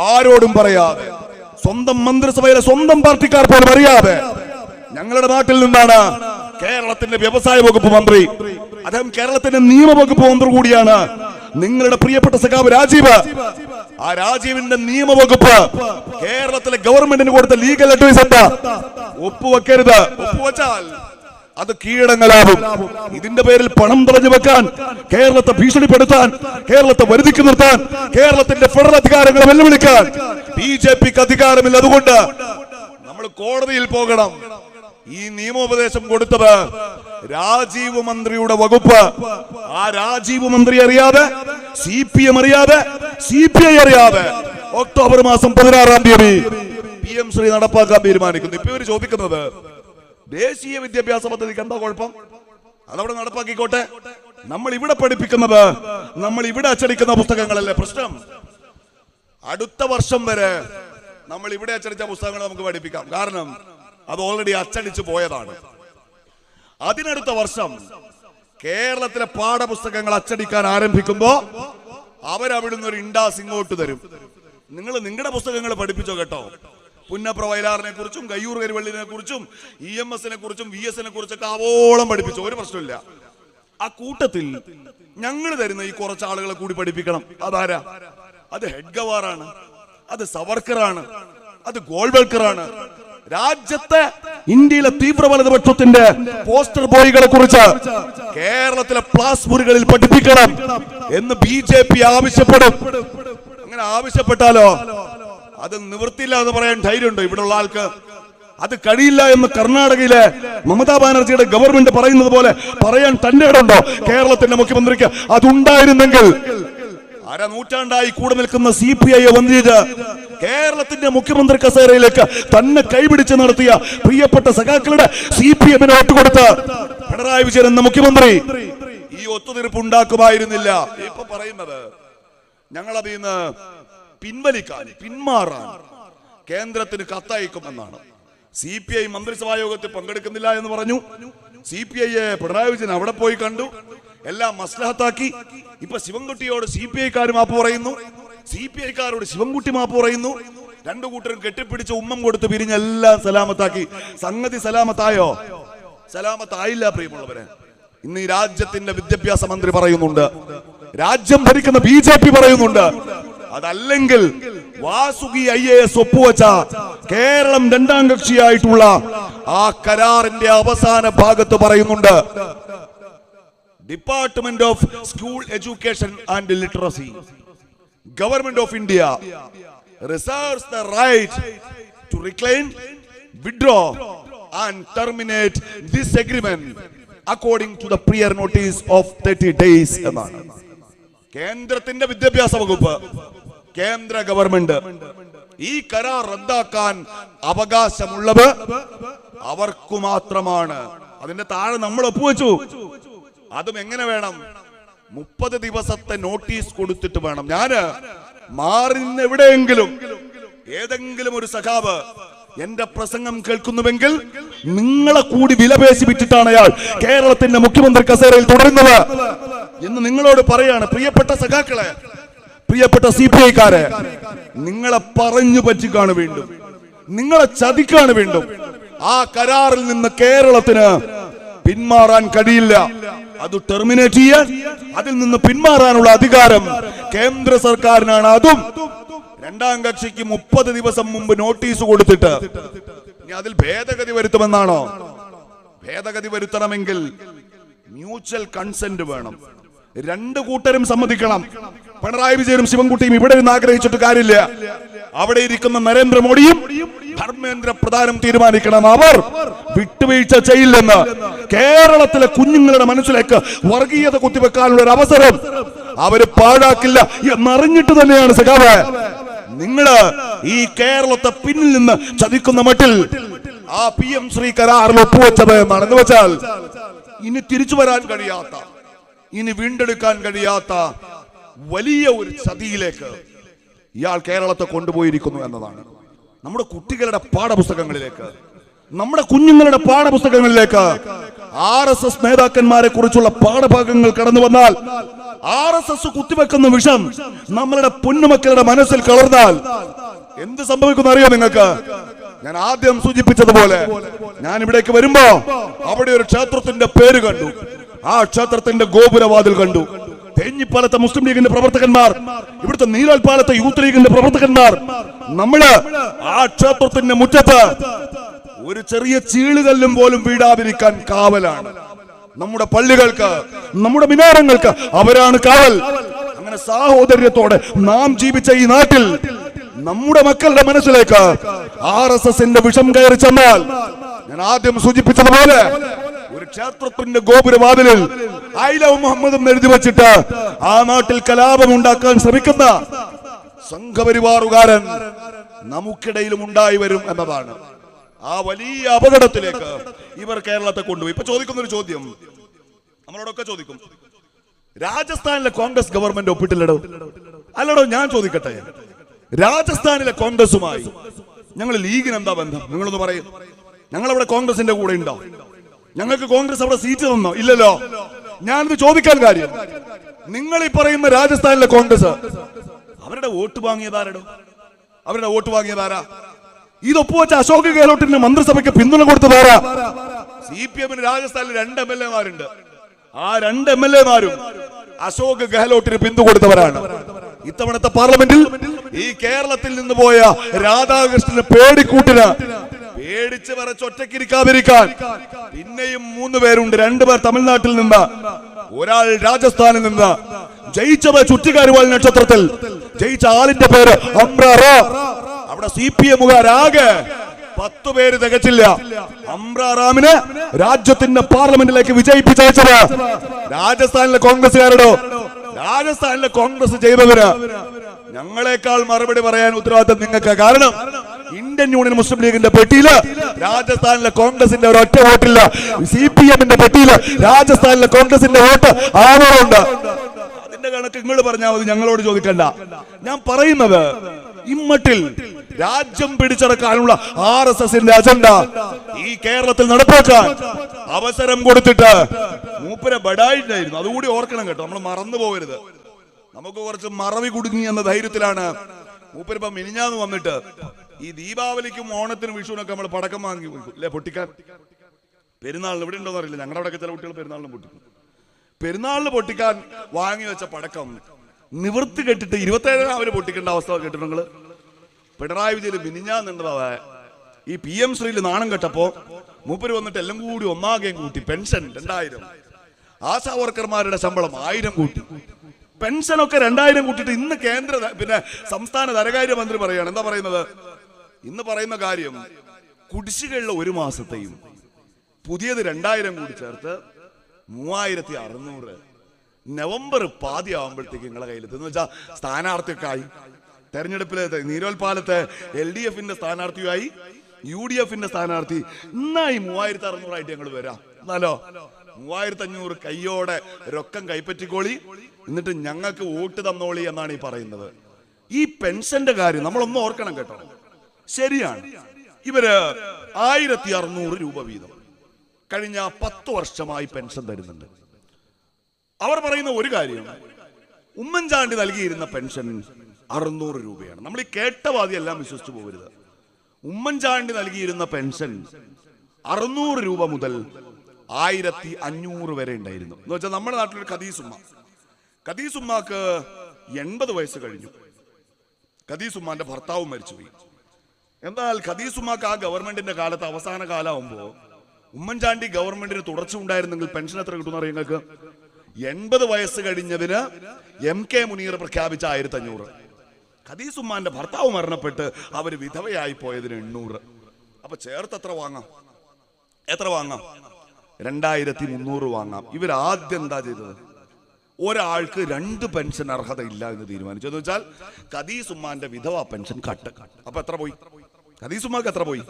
ആരോടും പറയാതെ, സ്വന്തം മന്ത്രിസഭയിലെ സ്വന്തം പാർട്ടിക്കാർ പോലും അറിയാതെ ഞങ്ങളുടെ നാട്ടിൽ നിന്നാണ് കേരളത്തിന്റെ വ്യവസായ വകുപ്പ് മന്ത്രി, അദ്ദേഹം കേരളത്തിന്റെ നിയമവകുപ്പ് മന്ത്രി കൂടിയാണ്, നിങ്ങളുടെ പ്രിയപ്പെട്ട സഖാവ് രാജീവ്. ആ രാജീവിന്റെ നിയമവകുപ്പ് കേരളത്തിലെ ഗവൺമെന്റിന് കൊടുത്ത ലീഗൽ അഡ്വൈസ് എന്താ? ഒപ്പുവെക്കരുത്, ഒപ്പുവെച്ചാൽ അത് കീഴടങ്ങലാവും. ഇതിന്റെ പേരിൽ പണം തടഞ്ഞു വെക്കാൻ, കേരളത്തെ ഭീഷണിപ്പെടുത്താൻ, കേരളത്തെ വരുതിക്ക് നിർത്താൻ, കേരളത്തിന്റെ ഫെഡറൽ അധികാരങ്ങളെ വെല്ലുവിളിക്കാൻ BJPക്ക് അധികാരമില്ല. അതുകൊണ്ട് നമ്മൾ കോടതിയിൽ പോകണം. ഈ നിയമോപദേശം കൊടുത്തത് രാജീവ് മന്ത്രിയുടെ വകുപ്പ്. ആ രാജീവ് മന്ത്രി അറിയാതെ, CPM അറിയാതെ, CPI അറിയാതെ ഒക്ടോബർ മാസം 16-ാം തീയതി PM ശ്രീ നടപ്പാക്കാൻ തീരുമാനിക്കുന്നു. ഇപ്പൊ ഇവര് ചോദിക്കുന്നത്, ദേശീയ വിദ്യാഭ്യാസ പദ്ധതിക്ക് എന്താ കുഴപ്പം? അതവിടെ നടപ്പാക്കിക്കോട്ടെ. നമ്മൾ ഇവിടെ പഠിപ്പിക്കുന്നത്, നമ്മൾ ഇവിടെ അച്ചടിക്കുന്ന പുസ്തകങ്ങളല്ലേ പ്രശ്നം. അടുത്ത വർഷം വരെ നമ്മൾ ഇവിടെ അച്ചടിച്ച പുസ്തകങ്ങൾ നമുക്ക് പഠിപ്പിക്കാം. കാരണം അത് ഓൾറെഡി അച്ചടിച്ചു പോയതാണ്. അതിനടുത്ത വർഷം കേരളത്തിലെ പാഠപുസ്തകങ്ങൾ അച്ചടിക്കാൻ ആരംഭിക്കുമ്പോ അവരവിടുന്ന് ഒരു ഇൻഡാസ് ഇങ്ങോട്ട് തരും. നിങ്ങൾ നിങ്ങളുടെ പുസ്തകങ്ങൾ പഠിപ്പിച്ചോ കേട്ടോ. പുന്നപ്ര വയലാറിനെ കുറിച്ചും കയ്യൂർ കരിവള്ളിനെ കുറിച്ചും EMS-നെ കുറിച്ചും VS-നെ കുറിച്ചൊക്കെ ആവോളം പഠിപ്പിച്ചു, ഒരു പ്രശ്നമില്ല. ആ കൂട്ടത്തിൽ ഞങ്ങൾ തരുന്ന ഈ കുറച്ച് ആളുകളെ കൂടി പഠിപ്പിക്കണം. അതാരാ? അത് ഹെഡ്ഗവാറാണ്, അത് സവർക്കറാണ്, അത് ഗോൾവൽക്കറാണ്. രാജ്യത്തെ ഇന്ത്യയിലെ തീവ്ര വലതുപക്ഷത്തിന്റെ പോസ്റ്റർ ബോയ്കളെ കുറിച്ച് കേരളത്തിലെ ക്ലാസ് മുറികളിൽ പഠിപ്പിക്കണം എന്ന് BJP ആവശ്യപ്പെടും. അങ്ങനെ ആവശ്യപ്പെട്ടാലോ അത് നിവൃത്തിയില്ല എന്ന് പറയാൻ ധൈര്യമുണ്ടോ ഇവിടെയുള്ള ആൾക്ക്? അത് കഴിയില്ല എന്ന് കർണാടകയിലെ മമതാ ബാനർജിയുടെ ഗവൺമെന്റ് പറയുന്നത് പോലെ പറയാൻ തന്റെ ഇടമുണ്ടോ കേരളത്തിന്റെ മുഖ്യമന്ത്രിക്ക്? അതുണ്ടായിരുന്നെങ്കിൽ നൂറ്റാണ്ടായി കൂടെ നിൽക്കുന്ന CPI-യെ വന്നിട്ട് കേരളത്തിന്റെ മുഖ്യമന്ത്രി കസേരയിലേക്ക് തന്നെ കൈപിടിച്ച് നടത്തിയ പ്രിയപ്പെട്ട സഖാക്കളുടെ CPM-ന് വോട്ടുകൊടുത്ത് പിണറായി വിജയൻ എന്ന മുഖ്യമന്ത്രി ഈ ഒത്തുതീർപ്പ് ഉണ്ടാക്കുമായിരുന്നില്ല. ഇപ്പൊ പറയുന്നത് ഞങ്ങൾ അതിൽ നിന്ന് പിന്മാറാൻ കേന്ദ്രത്തിന് കത്തയക്കുമെന്നാണ്. CPI മന്ത്രിസഭാ യോഗത്തിൽ പങ്കെടുക്കുന്നില്ല എന്ന് പറഞ്ഞു. CPI-യെ പിണറായി വിജയൻ അവിടെ പോയി കണ്ടു, എല്ലാം മസ്ലഹത്താക്കി. ഇപ്പൊ ശിവൻകുട്ടിയോട് CPI-ക്കാർ മാപ്പ് പറയുന്നു, CPI-ക്കാരോട് ശിവൻകുട്ടി മാപ്പ് പറയുന്നു. 2 കൂട്ടരും കെട്ടിപ്പിടിച്ച് ഉമ്മം കൊടുത്ത് പിരിഞ്ഞ് എല്ലാം സലാമത്താക്കി. സംഗതി സലാമത്തായോ? സലാമത്തായില്ല പ്രിയമുള്ളവരെ. ഇന്ന് ഈ രാജ്യത്തിന്റെ വിദ്യാഭ്യാസ മന്ത്രി പറയുന്നുണ്ട്, രാജ്യം ഭരിക്കുന്ന BJP പറയുന്നുണ്ട്, അതല്ലെങ്കിൽ വാസുകി IAS ഒപ്പുവെച്ച കേരളം 2ാം കക്ഷിയായിട്ടുള്ള ആ കരാറിന്റെ അവസാന ഭാഗത്ത് പറയുന്നുണ്ട്, department of school education and literacy, government of India reserves the right to reclaim, withdraw and terminate this agreement according to the prior notice of 30 days എന്നാണ്. കേന്ദ്രത്തിന്റെ വിദ്യാഭ്യാസ വകുപ്പ്, കേന്ദ്ര ഗവൺമെന്റ് ഈ കരാർ റദ്ദാക്കാൻ അവകാശമുള്ളത് അവർക്കു മാത്രമാണ്. അതിന്റെ താഴെ നമ്മൾ ഒപ്പുവെച്ചു. അതും എങ്ങനെ വേണം? 30 ദിവസത്തെ നോട്ടീസ് കൊടുത്തിട്ട് വേണം. ഞാന് മാറി നിന്ന് എവിടെയെങ്കിലും ഏതെങ്കിലും ഒരു സഖാവ് എന്റെ പ്രസംഗം കേൾക്കുന്നുവെങ്കിൽ നിങ്ങളെ കൂടി വിലപേശി വിറ്റിട്ടാണ് അയാൾ കേരളത്തിന്റെ മുഖ്യമന്ത്രി കസേരയിൽ തുടരുന്നത് എന്ന് നിങ്ങളോട് പറയാണ്. പ്രിയപ്പെട്ട സഖാക്കളെ, പ്രിയപ്പെട്ട CPI-ക്കാരെ, നിങ്ങളെ പറഞ്ഞു പറ്റിക്കാണ് വീണ്ടും, നിങ്ങളെ ചതിക്കാണ് വീണ്ടും. ആ കരാറിൽ നിന്ന് കേരളത്തിന് പിന്മാറാൻ കഴിയില്ല. അത് ടെർമിനേറ്റ് ചെയ്യാൻ, അതിൽ നിന്ന് പിന്മാറാനുള്ള അധികാരം കേന്ദ്ര സർക്കാരിനാണ്. അതും രണ്ടാം കക്ഷിക്ക് 30 ദിവസം മുമ്പ് നോട്ടീസ് കൊടുത്തിട്ട്. ഇനി അതിൽ ഭേദഗതി വരുത്തുമെന്നാണോ? ഭേദഗതി വരുത്തണമെങ്കിൽ മ്യൂച്വൽ കൺസെന്റ് വേണം. രണ്ടു കൂട്ടരും സമ്മതിക്കണം. പിണറായി വിജയനും ശിവൻകുട്ടിയും ഇവിടെ നിന്ന് ആഗ്രഹിച്ചിട്ട് കാര്യമില്ല. അവിടെ ഇരിക്കുന്ന നരേന്ദ്രമോദിയും ധർമ്മേന്ദ്ര പ്രധാനും തീരുമാനിക്കണം. അവർ വിട്ടുവീഴ്ച ചെയ്യില്ലെന്ന്. കേരളത്തിലെ കുഞ്ഞുങ്ങളുടെ മനസ്സിലേക്ക് വർഗീയത കുത്തിവെക്കാനുള്ള ഒരു അവസരം അവര് പാഴാക്കില്ല എന്നറിഞ്ഞിട്ട് തന്നെയാണ് സഖാവ് നിങ്ങള് ഈ കേരളത്തെ പിന്നിൽ നിന്ന് ചതിക്കുന്ന മട്ടിൽ ആ PM ശ്രീ കരാറിൽ ഒപ്പുവെച്ചത് എന്നാണ്. എന്ന് വെച്ചാൽ ഇനി തിരിച്ചു വരാൻ കഴിയാത്ത, ഇനി വീണ്ടെടുക്കാൻ കഴിയാത്ത വലിയ ഒരു ചതിയിലേക്ക് ഇയാൾ കേരളത്തെ കൊണ്ടുപോയിരിക്കുന്നു എന്നതാണ്. നമ്മുടെ കുട്ടികളുടെ പാഠപുസ്തകങ്ങളിലേക്ക്, നമ്മുടെ കുഞ്ഞുങ്ങളുടെ പാഠപുസ്തകങ്ങളിലേക്ക് RSS നേതാക്കന്മാരെ കുറിച്ചുള്ള പാഠഭാഗങ്ങൾ കടന്നു വന്നാൽ, RSS കുത്തിവെക്കുന്ന വിഷം നമ്മളുടെ പൊന്നുമക്കളുടെ മനസ്സിൽ കളർന്നാൽ എന്ത് സംഭവിക്കുന്ന അറിയോ നിങ്ങൾക്ക്? ഞാൻ ആദ്യം സൂചിപ്പിച്ചതുപോലെ ഞാൻ ഇവിടേക്ക് വരുമ്പോ അവിടെ ഒരു ക്ഷേത്രത്തിന്റെ പേര് കണ്ടു. ആ ക്ഷേത്രത്തിന്റെ ഗോപുരവാതിൽ കണ്ടു. തേഞ്ഞിപ്പാലത്തെ മുസ്ലിം ലീഗിന്റെ പ്രവർത്തകന്മാർ, ഇവിടുത്തെ നീലാൽപ്പാലത്തെ യൂത്ത് ലീഗിന്റെ പ്രവർത്തകന്മാർ, നമ്മള് ആ ക്ഷേത്രത്തിന്റെ മുറ്റത്ത് ഒരു ചെറിയ ചീളുകല്ലും പോലും വീഴാതിരിക്കാൻ കാവലാണ്. നമ്മുടെ പള്ളികൾക്ക്, നമ്മുടെ മിനാരങ്ങൾക്ക് അവരാണ് കാവൽ. അങ്ങനെ സാഹോദര്യത്തോടെ നാം ജീവിച്ച ഈ നാട്ടിൽ നമ്മുടെ മക്കളുടെ മനസ്സിലേക്ക് RSSന്റെ വിഷം കയറി ചെന്നാൽ, ഞാൻ ആദ്യം സൂചിപ്പിച്ചതുപോലെ ഒരു ക്ഷേത്രത്തിന്റെ ഗോപുരവാതിലിൽ ഐ ലവ് മുഹമ്മദ് എന്ന് എഴുതി വെച്ചിട്ട് ആ നാട്ടിൽ കലാപം ഉണ്ടാക്കാൻ ശ്രമിക്കുന്ന സംഘപരിവാറുകാരൻ നമുക്കിടയിലും ഉണ്ടായി വരും എന്നതാണ്. ആ വലിയ അപകടത്തിലേക്ക് ഇവർ കേരളത്തെ കൊണ്ടുപോയി. ഇപ്പൊ ചോദിക്കുന്ന ഒരു ചോദ്യം നമ്മളോടൊക്കെ ചോദിക്കും, രാജസ്ഥാനിലെ കോൺഗ്രസ് ഗവൺമെന്റ് ഒപ്പിട്ടില്ലടോ. അല്ലടോ, ഞാൻ ചോദിക്കട്ടെ, രാജസ്ഥാനിലെ കോൺഗ്രസുമായി ഞങ്ങൾ ലീഗിന് എന്താ ബന്ധം? നിങ്ങളൊന്ന് പറയും. ഞങ്ങൾ അവിടെ കോൺഗ്രസിന്റെ കൂടെ ഉണ്ടോ? ഞങ്ങൾക്ക് കോൺഗ്രസ് അവിടെ സീറ്റ് തന്നോ? ഇല്ലല്ലോ. ഞാനിത് ചോദിക്കാൻ കാര്യം, നിങ്ങൾ ഈ പറയുന്ന രാജസ്ഥാനിലെ കോൺഗ്രസ് അവരുടെ വോട്ട് വാങ്ങിയതാരടോ? അവരുടെ വോട്ട് വാങ്ങിയതാരാ? ഇത് ഒപ്പുവെച്ച അശോക് ഗെഹ്ലോട്ടിന്റെ മന്ത്രിസഭയ്ക്ക് പിന്തുണ കൊടുത്തതാരാ? CPM-ന് രാജസ്ഥാനിൽ 2 MLA-മാരുണ്ട്. ആ 2 MLA-മാരും അശോക് ഗെഹ്ലോട്ടിന് പിന്തുണ കൊടുത്തവരാണ്. ഇത്തവണത്തെ പാർലമെന്റിൽ ഈ കേരളത്തിൽ നിന്ന് പോയ രാധാകൃഷ്ണന് പേടിക്കൂട്ടിന് പേടിച്ച് വരച്ചൊറ്റക്കിരിക്കാതിരിക്കാൻ പിന്നെയും 3 പേരുണ്ട്. 2 പേർ തമിഴ്നാട്ടിൽ നിന്ന്, ഒരാൾ രാജസ്ഥാനിൽ നിന്ന്. ജയിച്ചത് ചുറ്റിക്കാരുവാൾ നക്ഷത്രത്തിൽ ജയിച്ച ആളിന്റെ പേര് അംബ്രാറോ. അവിടെ CPM-കാരാകെ 10 പേര് തികച്ചില്ല. അംബ്രാറാമിനെ രാജ്യത്തിന്റെ പാർലമെന്റിലേക്ക് വിജയിപ്പിച്ചയച്ചത് രാജസ്ഥാനിലെ കോൺഗ്രസുകാരടോ. രാജസ്ഥാനിലെ കോൺഗ്രസ് ചെയ്തവര് ഞങ്ങളെക്കാൾ മറുപടി പറയാൻ ഉത്തരവാദിത്തം നിങ്ങൾക്ക്. കാരണം ഇന്ത്യൻ യൂണിയൻ മുസ്ലിം ലീഗിന്റെ പെട്ടിയില് രാജസ്ഥാനിലെ കോൺഗ്രസിന്റെ ഒരൊറ്റ വോട്ടില്ല. CPM-ന്റെ പെട്ടിയില് രാജസ്ഥാനിലെ കോൺഗ്രസിന്റെ വോട്ട് 6 ഉണ്ട്. അതിന്റെ കണക്ക് നിങ്ങൾ പറഞ്ഞാൽ മതി, ഞങ്ങളോട് ചോദിക്കണ്ട. ഞാൻ പറയുന്നത് ഇമ്മട്ടിൽ രാജ്യം പിടിച്ചടക്കാനുള്ള RSSന്റെ അജണ്ട ഈ കേരളത്തിൽ നടപ്പാക്കാൻ അവസരം കൊടുത്തിട്ട് മൂപ്പരെ ബഡായിട്ടായിരുന്നു. അതുകൂടി ഓർക്കണം കേട്ടോ, നമ്മൾ മറന്നു പോകരുത്. നമുക്ക് കുറച്ച് മറവി കുടുങ്ങി എന്ന ധൈര്യത്തിലാണ് മൂപ്പരിപ്പ മിനിഞ്ഞാന്ന് വന്നിട്ട് ഈ ദീപാവലിക്കും ഓണത്തിനും വിഷുവിനൊക്കെ നമ്മൾ പടക്കം വാങ്ങി അല്ലെ പൊട്ടിക്കാൻ. പെരുന്നാളിന് ഇവിടെ ഉണ്ടോന്ന് അറിയില്ല, ഞങ്ങളുടെ അവിടെ ചില കുട്ടികൾ പെരുന്നാളിന് പൊട്ടിക്കും. പെരുന്നാളിന് പൊട്ടിക്കാൻ വാങ്ങി വെച്ച പടക്കം നിവൃത്തി കെട്ടിട്ട് 27 അവര് പൊട്ടിക്കേണ്ട അവസ്ഥ കേട്ടിട്ട് നിങ്ങള്. പിണറായി വിജയൻ മിനിഞ്ഞാന്നുണ്ടതാ ഈ PM ശ്രീയിൽ നാണം കെട്ടപ്പോ മൂപ്പര് വന്നിട്ട് എല്ലാം കൂടി ഒന്നാകെ കൂട്ടി. പെൻഷൻ 2000, ആശാ വർക്കർമാരുടെ ശമ്പളം 1000 കൂട്ടി, പെൻഷനൊക്കെ 2000 കൂട്ടിയിട്ട് ഇന്ന് കേന്ദ്ര സംസ്ഥാന ധനകാര്യമന്ത്രി പറയാണ് എന്താ പറയുന്നത്? ഇന്ന് പറയുന്ന കാര്യം കുടിശ്ശികയുള്ള ഒരു മാസത്തെയും പുതിയത് 2000 കൂടി ചേർത്ത് 3600 നവംബർ പാതി ആവുമ്പോഴത്തേക്ക് നിങ്ങളെ കയ്യിലെത്തും. എന്ന് വെച്ചാൽ സ്ഥാനാർത്ഥിയൊക്കെ ആയി, തെരഞ്ഞെടുപ്പിലെ നീരോൽപാലത്തെ LDFന്റെ സ്ഥാനാർത്ഥിയായി, UDF സ്ഥാനാർത്ഥി ഇന്നായി 3600 ആയിട്ട് ഞങ്ങൾ വരാം. എന്നാലോ 3500 കയ്യോടെ രൊക്കം കൈപ്പറ്റിക്കോളി, എന്നിട്ട് ഞങ്ങൾക്ക് വോട്ട് തന്നോളി എന്നാണ് ഈ പറയുന്നത്. ഈ പെൻഷന്റെ കാര്യം നമ്മളൊന്നും ഓർക്കണം കേട്ടോ. ശരിയാണ്, ഇവര് 1600 രൂപ വീതം കഴിഞ്ഞ 10 വർഷമായി പെൻഷൻ തരുന്നുണ്ട്. അവർ പറയുന്ന ഒരു കാര്യം, ഉമ്മൻചാണ്ടി നൽകിയിരുന്ന പെൻഷൻ 600 രൂപയാണ്. നമ്മൾ ഈ കേട്ടവാദി എല്ലാം വിശ്വസിച്ചു പോകരുത്. ഉമ്മൻചാണ്ടി നൽകിയിരുന്ന പെൻഷൻ 600 രൂപ മുതൽ 1500 വരെ ഉണ്ടായിരുന്നു. എന്ന് വെച്ചാൽ നമ്മുടെ നാട്ടിലൊരു ഖദീസുമ്മക്ക് 80 വയസ്സ് കഴിഞ്ഞു. ഖദീസുമ്മാന്റെ ഭർത്താവ് മരിച്ചുപോയി. എന്നാൽ ഖദീസുമ്മക്ക് ആ ഗവൺമെന്റിന്റെ കാലത്ത് അവസാന കാലമാകുമ്പോ ഉമ്മൻചാണ്ടി ഗവൺമെന്റിന് തുടർച്ച ഉണ്ടായിരുന്നെങ്കിൽ പെൻഷൻ എത്ര കിട്ടുന്ന അറിയാം നിങ്ങൾക്ക്? 80 വയസ്സ് കഴിഞ്ഞതിന് MK മുനീർ പ്രഖ്യാപിച്ച 1500. ഖദീസുമ്മാന്റെ ഭർത്താവ് മരണപ്പെട്ട് അവര് വിധവയായി പോയതിന് 800. അപ്പൊ ചേർത്ത് എത്ര വാങ്ങാം? 2300 വാങ്ങാം. ഇവർ ആദ്യം എന്താ ചെയ്തത്? ഒരാൾക്ക് 2 പെൻഷൻ അർഹത ഇല്ല എന്ന് തീരുമാനിച്ചു. എന്ന് വെച്ചാൽ ഖദീസുമ്മാന്റെ വിധവ പെൻഷൻ കട്ട്. അപ്പൊ എത്ര പോയി? ഖദീസുമ്മാക്ക് എത്ര പോയി?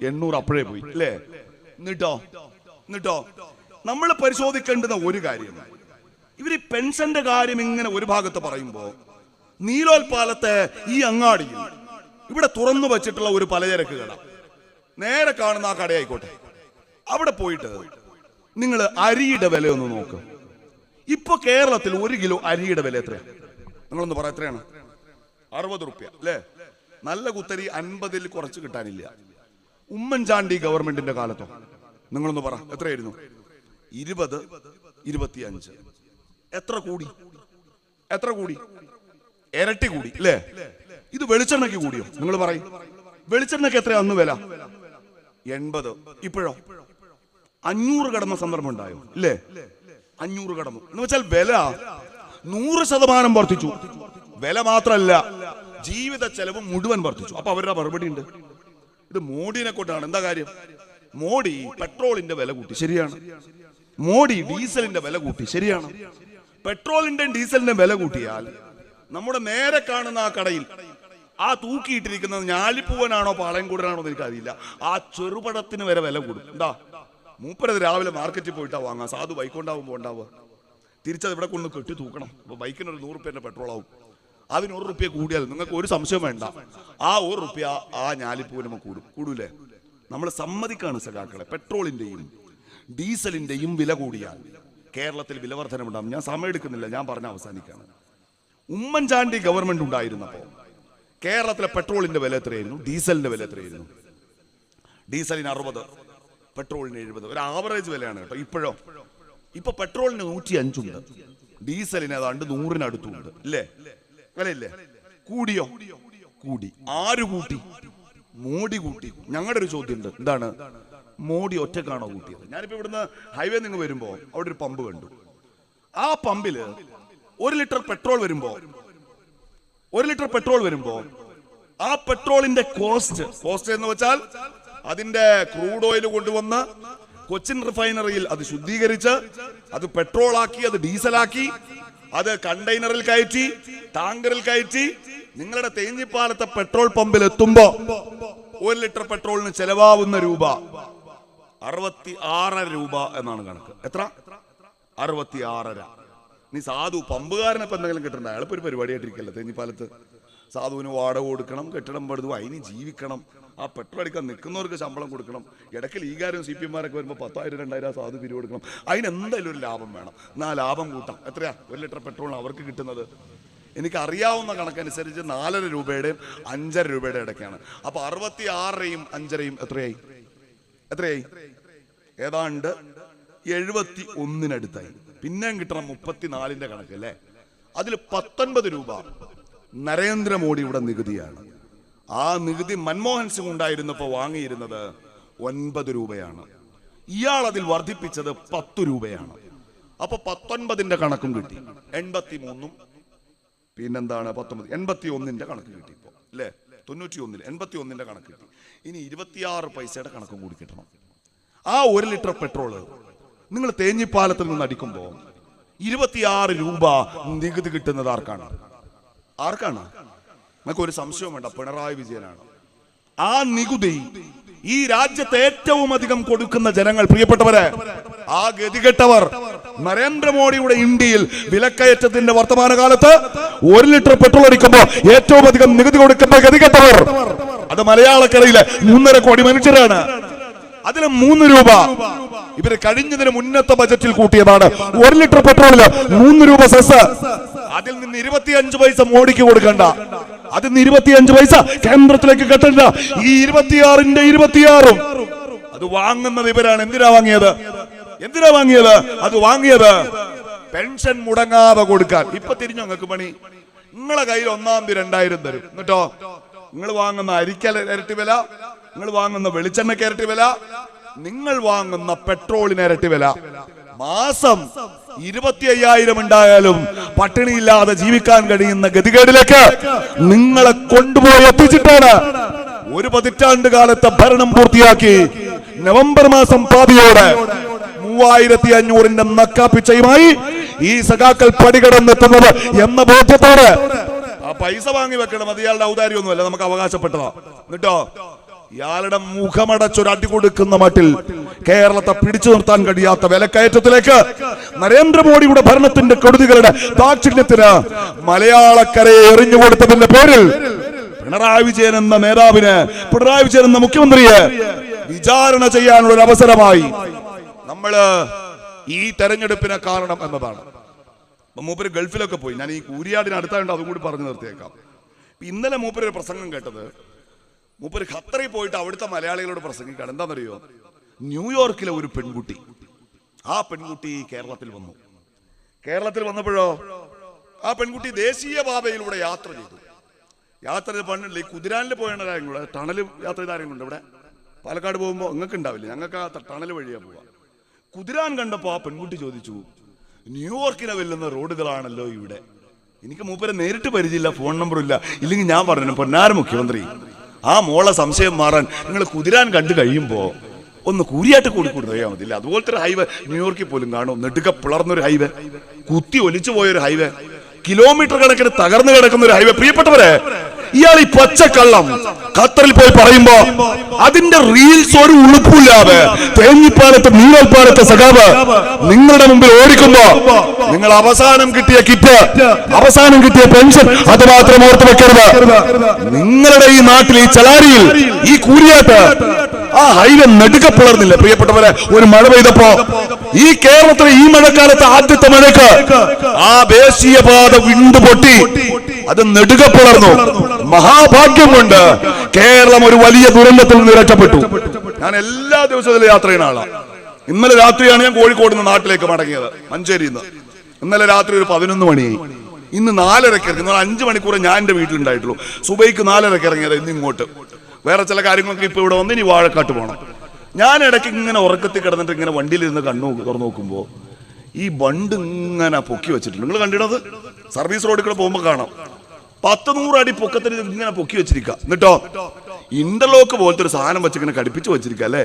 800 അപ്പോഴേ പോയി അല്ലേ? എന്നിട്ടോ നമ്മൾ പരിശോധിക്കേണ്ടുന്ന ഒരു കാര്യം, ഇവർ ഈ പെൻഷന്റെ കാര്യം ഇങ്ങനെ ഒരു ഭാഗത്ത് പറയുമ്പോ നീലോൽപാലത്തെ ഈ അങ്ങാടിയിൽ ഇവിടെ തുറന്നു വെച്ചിട്ടുള്ള ഒരു പലചരക്ക് കട, നേരെ കാണുന്ന ആ കടയായിക്കോട്ടെ, അവിടെ പോയിട്ട് നിങ്ങൾ അരിയുടെ വില ഒന്ന് നോക്ക്. ഇപ്പൊ കേരളത്തിൽ 1 കിലോ അരിയുടെ വില എത്രയാണ്? നിങ്ങളൊന്ന് പറ, എത്രയാണ്? 60 റുപ്യ അല്ലേ? നല്ല കുത്തരി 50-ൽ കുറച്ച് കിട്ടാനില്ല. ഉമ്മൻചാണ്ടി ഗവൺമെന്റിന്റെ കാലത്തോ നിങ്ങളൊന്ന് പറ, എത്രയായിരുന്നു? 20, 25. എത്ര കൂടി? ഇരട്ടി കൂടി അല്ലേ? ഇത് വെളിച്ചെണ്ണയ്ക്ക് കൂടിയോ? നിങ്ങൾ പറയും, വെളിച്ചെണ്ണയ്ക്ക് എത്രയാ അന്ന് വില? 80. ഇപ്പോഴോ 500 കടന്ന സന്ദർഭം ഉണ്ടായോ? ഇല്ലേ? 500 കടന്നു. എന്ന് വെച്ചാൽ വില 100% വർദ്ധിച്ചു. വില മാത്രല്ല, ജീവിത ചെലവ് മുഴുവൻ വർദ്ധിച്ചു. അപ്പൊ അവരുടെ മറുപടി ഉണ്ട്, ഇത് മോഡിനെ കൊണ്ടാണ്. എന്താ കാര്യം? മോഡി പെട്രോളിന്റെ വില കൂട്ടി, ശരിയാണ്. മോഡി ഡീസലിന്റെ വില കൂട്ടി, ശരിയാണ്. പെട്രോളിന്റെ ഡീസലിന്റെ വില കൂട്ടിയാൽ നമ്മുടെ നേരെ കാണുന്ന ആ കടയിൽ ആ തൂക്കിയിട്ടിരിക്കുന്നത് ഞാലിപ്പൂവനാണോ പാളയംകൂടനാണോ എന്ന് എനിക്കറിയില്ല, ആ ചെറുപടത്തിന് വരെ വില കൂടും. എന്താ? മൂപ്പരത് രാവിലെ മാർക്കറ്റിൽ പോയിട്ടാ വാങ്ങാം. സാധു ബൈക്ക് ഉണ്ടാവുമ്പോൾ ഉണ്ടാവുക, തിരിച്ചത് ഇവിടെ കൊണ്ട് കെട്ടി തൂക്കണം. അപ്പൊ ബൈക്കിന് ഒരു 100 റുപ്യന്റെ പെട്രോൾ ആവും. അതിന് 1 റുപ്യ കൂടിയാൽ നിങ്ങൾക്ക് ഒരു സംശയം വേണ്ട, ആ 1 റുപ്യ ആ ഞാലിപ്പൂവിന് കൂടൂലേ? നമ്മൾ സമ്മതിക്കാണ് സഖാക്കളെ, പെട്രോളിന്റെയും ഡീസലിന്റെയും വില കൂടിയാൽ കേരളത്തിൽ വിലവർധനമുണ്ടാകും. ഞാൻ സമയം എടുക്കുന്നില്ല, ഞാൻ പറഞ്ഞ അവസാനിക്കാണ്. ഉമ്മൻചാണ്ടി ഗവൺമെന്റ് ഉണ്ടായിരുന്നപ്പോ കേരളത്തിലെ പെട്രോളിന്റെ വില എത്രയായിരുന്നു? ഡീസലിന്റെ വില എത്രയായിരുന്നു? ഡീസലിന് 60, പെട്രോളിന് 70. ഒരു ആവറേജ് വിലയാണ് കേട്ടോ. ഇപ്പൊ പെട്രോളിന് 105 ഉണ്ട്, ഡീസലിന് ഏതാണ്ട് 100-ന് അടുത്തുണ്ട് അല്ലേ? വിലയില്ലേ? കൂടിയോ? കൂടി. ആര് കൂട്ടി? മോഡി കൂട്ടി. ഞങ്ങളുടെ ഒരു ചോദ്യം ഉണ്ട്, എന്താണ്? മോഡി ഒറ്റക്കാണോ കൂട്ടിയത്? ഞാനിപ്പോ ഇവിടുന്ന് ഹൈവേ നിങ്ങൾ വരുമ്പോ അവിടെ ഒരു പമ്പ് കണ്ടു. ആ പമ്പില് 1 ലിറ്റർ പെട്രോൾ വരുമ്പോ ആ പെട്രോളിന്റെ കോസ്റ്റ് എന്ന് വെച്ചാൽ അതിന്റെ ക്രൂഡ് ഓയിൽ കൊണ്ടുവന്ന് കൊച്ചിൻ റിഫൈനറിയിൽ അത് ശുദ്ധീകരിച്ച് അത് പെട്രോളാക്കി, അത് ഡീസലാക്കി, അത് കണ്ടെയ്നറിൽ കയറ്റി, ടാങ്കറിൽ കയറ്റി നിങ്ങളുടെ തേഞ്ഞിപ്പാലത്തെ പെട്രോൾ പമ്പിൽ എത്തുമ്പോ 1 ലിറ്റർ പെട്രോളിന് ചെലവാകുന്ന രൂപ 66 രൂപ എന്നാണ് കണക്ക്. എത്ര? 66. നീ സാധു പമ്പുകാരനെ ഇപ്പൊ എന്തെങ്കിലും കിട്ടണ്ട, അയാളിപ്പോ ഒരു പരിപാടിയായിട്ടിരിക്കല്ലോ തേഞ്ഞിപ്പാലത്ത്. സാധുവിന് വാടക കൊടുക്കണം, കെട്ടിടം പടുതു, അതിന് ജീവിക്കണം, ആ പെട്രോൾ അടിക്കാൻ നിൽക്കുന്നവർക്ക് ശമ്പളം കൊടുക്കണം. ഇടയ്ക്ക് ലീഗാരും CPM-മാരൊക്കെ വരുമ്പോൾ 10,000 2,000 സാധു പിരിവ് കൊടുക്കണം. അതിനെന്തായാലും ഒരു ലാഭം വേണം. എന്നാ ലാഭം കൂട്ടാം. എത്രയാ 1 ലിറ്റർ പെട്രോളിന് അവർക്ക് കിട്ടുന്നത്? എനിക്ക് അറിയാവുന്ന കണക്കനുസരിച്ച് 4.5 രൂപയുടെയും 5.5 രൂപയുടെ ഇടയ്ക്കാണ്. അപ്പൊ 66-യും 5.5-യും എത്രയായി? ഏതാണ്ട് 71-നടുത്തായി. പിന്നെയും കിട്ടണം 34-ന്റെ കണക്ക് അല്ലേ? അതിൽ 19 രൂപ നരേന്ദ്രമോദിയുടെ നികുതിയാണ്. ആ നികുതി മൻമോഹൻ സിംഗ് ഉണ്ടായിരുന്നപ്പോ വാങ്ങിയിരുന്നത് 9 രൂപയാണ്. ഇയാൾ അതിൽ വർദ്ധിപ്പിച്ചത് 10 രൂപയാണ്. അപ്പൊ 19-ന്റെ കണക്കും കിട്ടി. 83-ഉം പിന്നെന്താണ് 19, 81-ന്റെ കണക്ക് കിട്ടി ഇപ്പോ അല്ലേ? 91, 81 കണക്ക് കിട്ടി. ഇനി 26 പൈസയുടെ കണക്കും കൂടി കിട്ടണം. ആ 1 ലിറ്റർ പെട്രോള് നിങ്ങൾ തേഞ്ഞിപ്പാലത്തിൽ നിന്ന് അടിക്കുമ്പോൾ 26 രൂപ നികുതി കിട്ടുന്നത് ആർക്കാണ്? നിങ്ങൾക്ക് ഒരു സംശയവും വേണ്ട, പിണറായി വിജയനാണ്. ആ നികുതി ഈ രാജ്യത്ത് ഏറ്റവും അധികം കൊടുക്കുന്ന ജനങ്ങൾ, പ്രിയപ്പെട്ടവരെ, ആ ഗതികെട്ടവർ നരേന്ദ്രമോദിയുടെ ഇന്ത്യയിൽ വിലക്കയറ്റത്തിന്റെ വർത്തമാനകാലത്ത് 1 ലിറ്റർ പെട്രോൾ അടിക്കുമ്പോൾ ഏറ്റവും അധികം നികുതി കൊടുക്കുന്ന ഗതികെട്ടവർ അത് മലയാളക്കരയിലെ 3.5 കോടി മനുഷ്യരാണ്. അതിൽ 3 രൂപ ഇവര് കഴിഞ്ഞതിന് മുന്നത്തെ ബജറ്റിൽ കൂട്ടിയതാണ്. 1 ലിറ്റർ പെട്രോളില് 3 രൂപ സെസ്. അതിൽ നിന്ന് 25 പൈസ മോഡിക്ക് കൊടുക്കണ്ട, അതിൽ നിന്ന് 25 പൈസ കേന്ദ്രത്തിലേക്ക് കെട്ടണ്ട. ഈ 26ന്റെ 26 അത് വാങ്ങുന്നത് ഇവരാണ്. എന്തിനാ വാങ്ങിയത്? അത് വാങ്ങിയത് പെൻഷൻ മുടങ്ങാതെ കൊടുക്കാൻ. ഇപ്പൊ തിരിഞ്ഞു നിങ്ങൾക്ക് പണി. നിങ്ങളെ കയ്യിൽ 1-ാം തീയതി 2000 തരും. എന്നിട്ടോ നിങ്ങൾ വാങ്ങുന്ന അരിക്കൽ ഇരട്ടി വില, നിങ്ങൾ വാങ്ങുന്ന വെളിച്ചെണ്ണയ്ക്ക് ഇരട്ടി വില, നിങ്ങൾ വാങ്ങുന്ന പെട്രോളിന് ഇരട്ടി വില. മാസം 25,000 ഉണ്ടായാലും പട്ടിണിയില്ലാതെ ജീവിക്കാൻ കഴിയുന്ന ഗതികേടിലേക്ക് നിങ്ങളെ കൊണ്ടുപോയി എത്തിച്ചിട്ടാണ് 1 പതിറ്റാണ്ട് കാലത്തെ ഭരണം പൂർത്തിയാക്കി നവംബർ മാസം പാതിയോടെ 3500ന്റെ നക്കാപ്പിച്ചയുമായി ഈ സഖാക്കൾ പടികടന്നെത്തുന്നത് എന്ന ബോധ്യത്തോടെ. ആ പൈസ വാങ്ങി വെക്കണം, അത് ഇയാളുടെ ഔദാര്യമൊന്നുമല്ല, നമുക്ക് അവകാശപ്പെട്ടതാ. എന്നിട്ടോ ഇയാളുടെ മുഖമടച്ചൊരു അടി കൊടുക്കുന്ന മട്ടിൽ കേരളത്തെ പിടിച്ചു നിർത്താൻ കഴിയാത്ത വിലക്കയറ്റത്തിലേക്ക് നരേന്ദ്രമോദിയുടെ ഭരണത്തിന്റെ കെടുതികളുടെ ദാക്ഷിണ്യത്തിന് മലയാളക്കരയെ എറിഞ്ഞുകൊടുത്തതിന്റെ പേരിൽ പിണറായി വിജയൻ എന്ന നേതാവിന്, പിണറായി വിജയൻ എന്ന മുഖ്യമന്ത്രിയെ വിചാരണ ചെയ്യാനുള്ള ഒരു അവസരമായി നമ്മള് ഈ തെരഞ്ഞെടുപ്പിനെ കാണണം എന്നതാണ്. മൂപ്പര് ഗൾഫിലൊക്കെ പോയി. ഞാൻ ഈ കൂരിയാടിന് അടുത്തായിട്ട് അതും കൂടി പറഞ്ഞു നിർത്തിയേക്കാം. ഇന്നലെ മൂപ്പര് ഒരു പ്രസംഗം കേട്ടത്, മൂപ്പര് ഖത്തറിൽ പോയിട്ട് അവിടുത്തെ മലയാളികളോട് പ്രസംഗിക്കുകയാണ്. എന്താണെന്നറിയോ? ന്യൂയോർക്കിലെ ഒരു പെൺകുട്ടി, ആ പെൺകുട്ടി കേരളത്തിൽ വന്നു. കേരളത്തിൽ വന്നപ്പോഴോ ആ പെൺകുട്ടി ദേശീയപാതയിലൂടെ യാത്ര ചെയ്തു. യാത്ര ചെയ്ത് പണ്ടില്ല, ഈ കുതിരാനിൽ പോയാണ് ആരെങ്കിലും കൂടെ ടണൽ യാത്ര ചെയ്ത ആരെങ്കിലും ഉണ്ട് ഇവിടെ? പാലക്കാട് പോകുമ്പോൾ നിങ്ങൾക്ക് ഉണ്ടാവില്ല, ഞങ്ങൾക്ക് ആ ടണൽ വഴിയാ പോവാ. കുതിരാൻ കണ്ടപ്പോൾ ആ പെൺകുട്ടി ചോദിച്ചു, ന്യൂയോർക്കിനെ വെല്ലുന്ന റോഡുകളാണല്ലോ ഇവിടെ. എനിക്ക് മൂപ്പരെ നേരിട്ട് പരിചയമില്ല, ഫോൺ നമ്പറും ഇല്ല. ഇല്ലെങ്കിൽ ഞാൻ പറഞ്ഞു, പൊന്നാര മുഖ്യമന്ത്രി, ആ മോളെ സംശയം മാറാൻ നിങ്ങൾ കുതിരാൻ കണ്ടു കഴിയുമ്പോൾ ഒന്ന് കൂരിയാട്ട് കൂടി കൊടുത്താൽ മതില്ല. അതുപോലത്തെ ഒരു ഹൈവേ ന്യൂയോർക്കിൽ പോലും കാണും. നെടുക്ക പിളർന്നൊരു ഹൈവേ, കുത്തി ഒലിച്ചു പോയൊരു ഹൈവേ, കിലോമീറ്റർ കണക്കിന് തകർന്നു കിടക്കുന്ന ഒരു ഹൈവേ. പ്രിയപ്പെട്ടവരെ, ഇയാൾ ഈ പച്ചക്കള്ളം ഖത്തറിൽ പോയി പറയുമ്പോ അതിന്റെ റീൽസ് ഒരു ഉളുപ്പില്ലാതെ തേഞ്ഞിപ്പാലത്ത് നീരൽപ്പാലത്തെ സഖാവ് നിങ്ങളുടെ മുമ്പിൽ ഓടിക്കുമ്പോ നിങ്ങൾ അവസാനം കിട്ടിയ കിറ്റ്, അവസാനം കിട്ടിയ പെൻഷൻ അത് മാത്രം ഓർത്ത് വെക്കരുത്. നിങ്ങളുടെ ഈ നാട്ടിൽ, ഈ ചലാരിയിൽ, ഈ കൂരിയാട്ട് ആ ഹൈവേ നെടുക്കെ പിളർന്നില്ല. പ്രിയപ്പെട്ടവരെ, ഒരു മഴ പെയ്തപ്പോ ഈ കേരളത്തിലെ ഈ മഴക്കാലത്ത് ആദ്യത്തെ മഴയ്ക്ക് ആ ദേശീയപാത വിണ്ടുപൊട്ടി അത് നെടുക പിളർന്നു. മഹാഭാഗ്യം കൊണ്ട് കേരളം ഒരു വലിയ ദുരന്തത്തിൽ നിന്ന് രക്ഷപ്പെട്ടു. ഞാൻ എല്ലാ ദിവസവും യാത്ര ചെയ്യുന്ന ആളാണ്. ഇന്നലെ രാത്രിയാണ് ഞാൻ കോഴിക്കോട് നിന്ന് നാട്ടിലേക്ക് മടങ്ങിയത്, മഞ്ചേരിയിൽ നിന്ന്. ഇന്നലെ രാത്രി ഒരു 11 മണിയായി. ഇന്ന് 4:30 ഇറങ്ങി. 5 മണിക്കൂർ ഞാൻ എന്റെ വീട്ടിലുണ്ടായിട്ടുള്ളൂ. സുബൈക്ക് 4:30 ഇറങ്ങിയത് ഇന്ന് ഇങ്ങോട്ട്. വേറെ ചില കാര്യങ്ങളൊക്കെ ഇപ്പൊ ഇവിടെ വന്ന് ഇനി വാഴക്കാട്ട് പോകണം. ഞാൻ ഇടയ്ക്ക് ഇങ്ങനെ ഉറക്കത്തിൽ കിടന്നിട്ട് ഇങ്ങനെ വണ്ടിയിലിരുന്ന് തുറന്നു നോക്കുമ്പോ ഈ ബണ്ട് ഇങ്ങനെ പൊക്കി വെച്ചിട്ടുണ്ട്. നിങ്ങൾ കണ്ടിടത് സർവീസ് റോഡിൽ കൂടെ പോകുമ്പോ കാണാം. 100-100 അടി പൊക്കത്തിന് ഇങ്ങനെ പൊക്കി വെച്ചിരിക്കുക. എന്നിട്ടോ ഇന്റർലോക്ക് പോലത്തെ ഒരു സാധനം വെച്ച് ഇങ്ങനെ കടിപ്പിച്ച് വെച്ചിരിക്കുക അല്ലേ.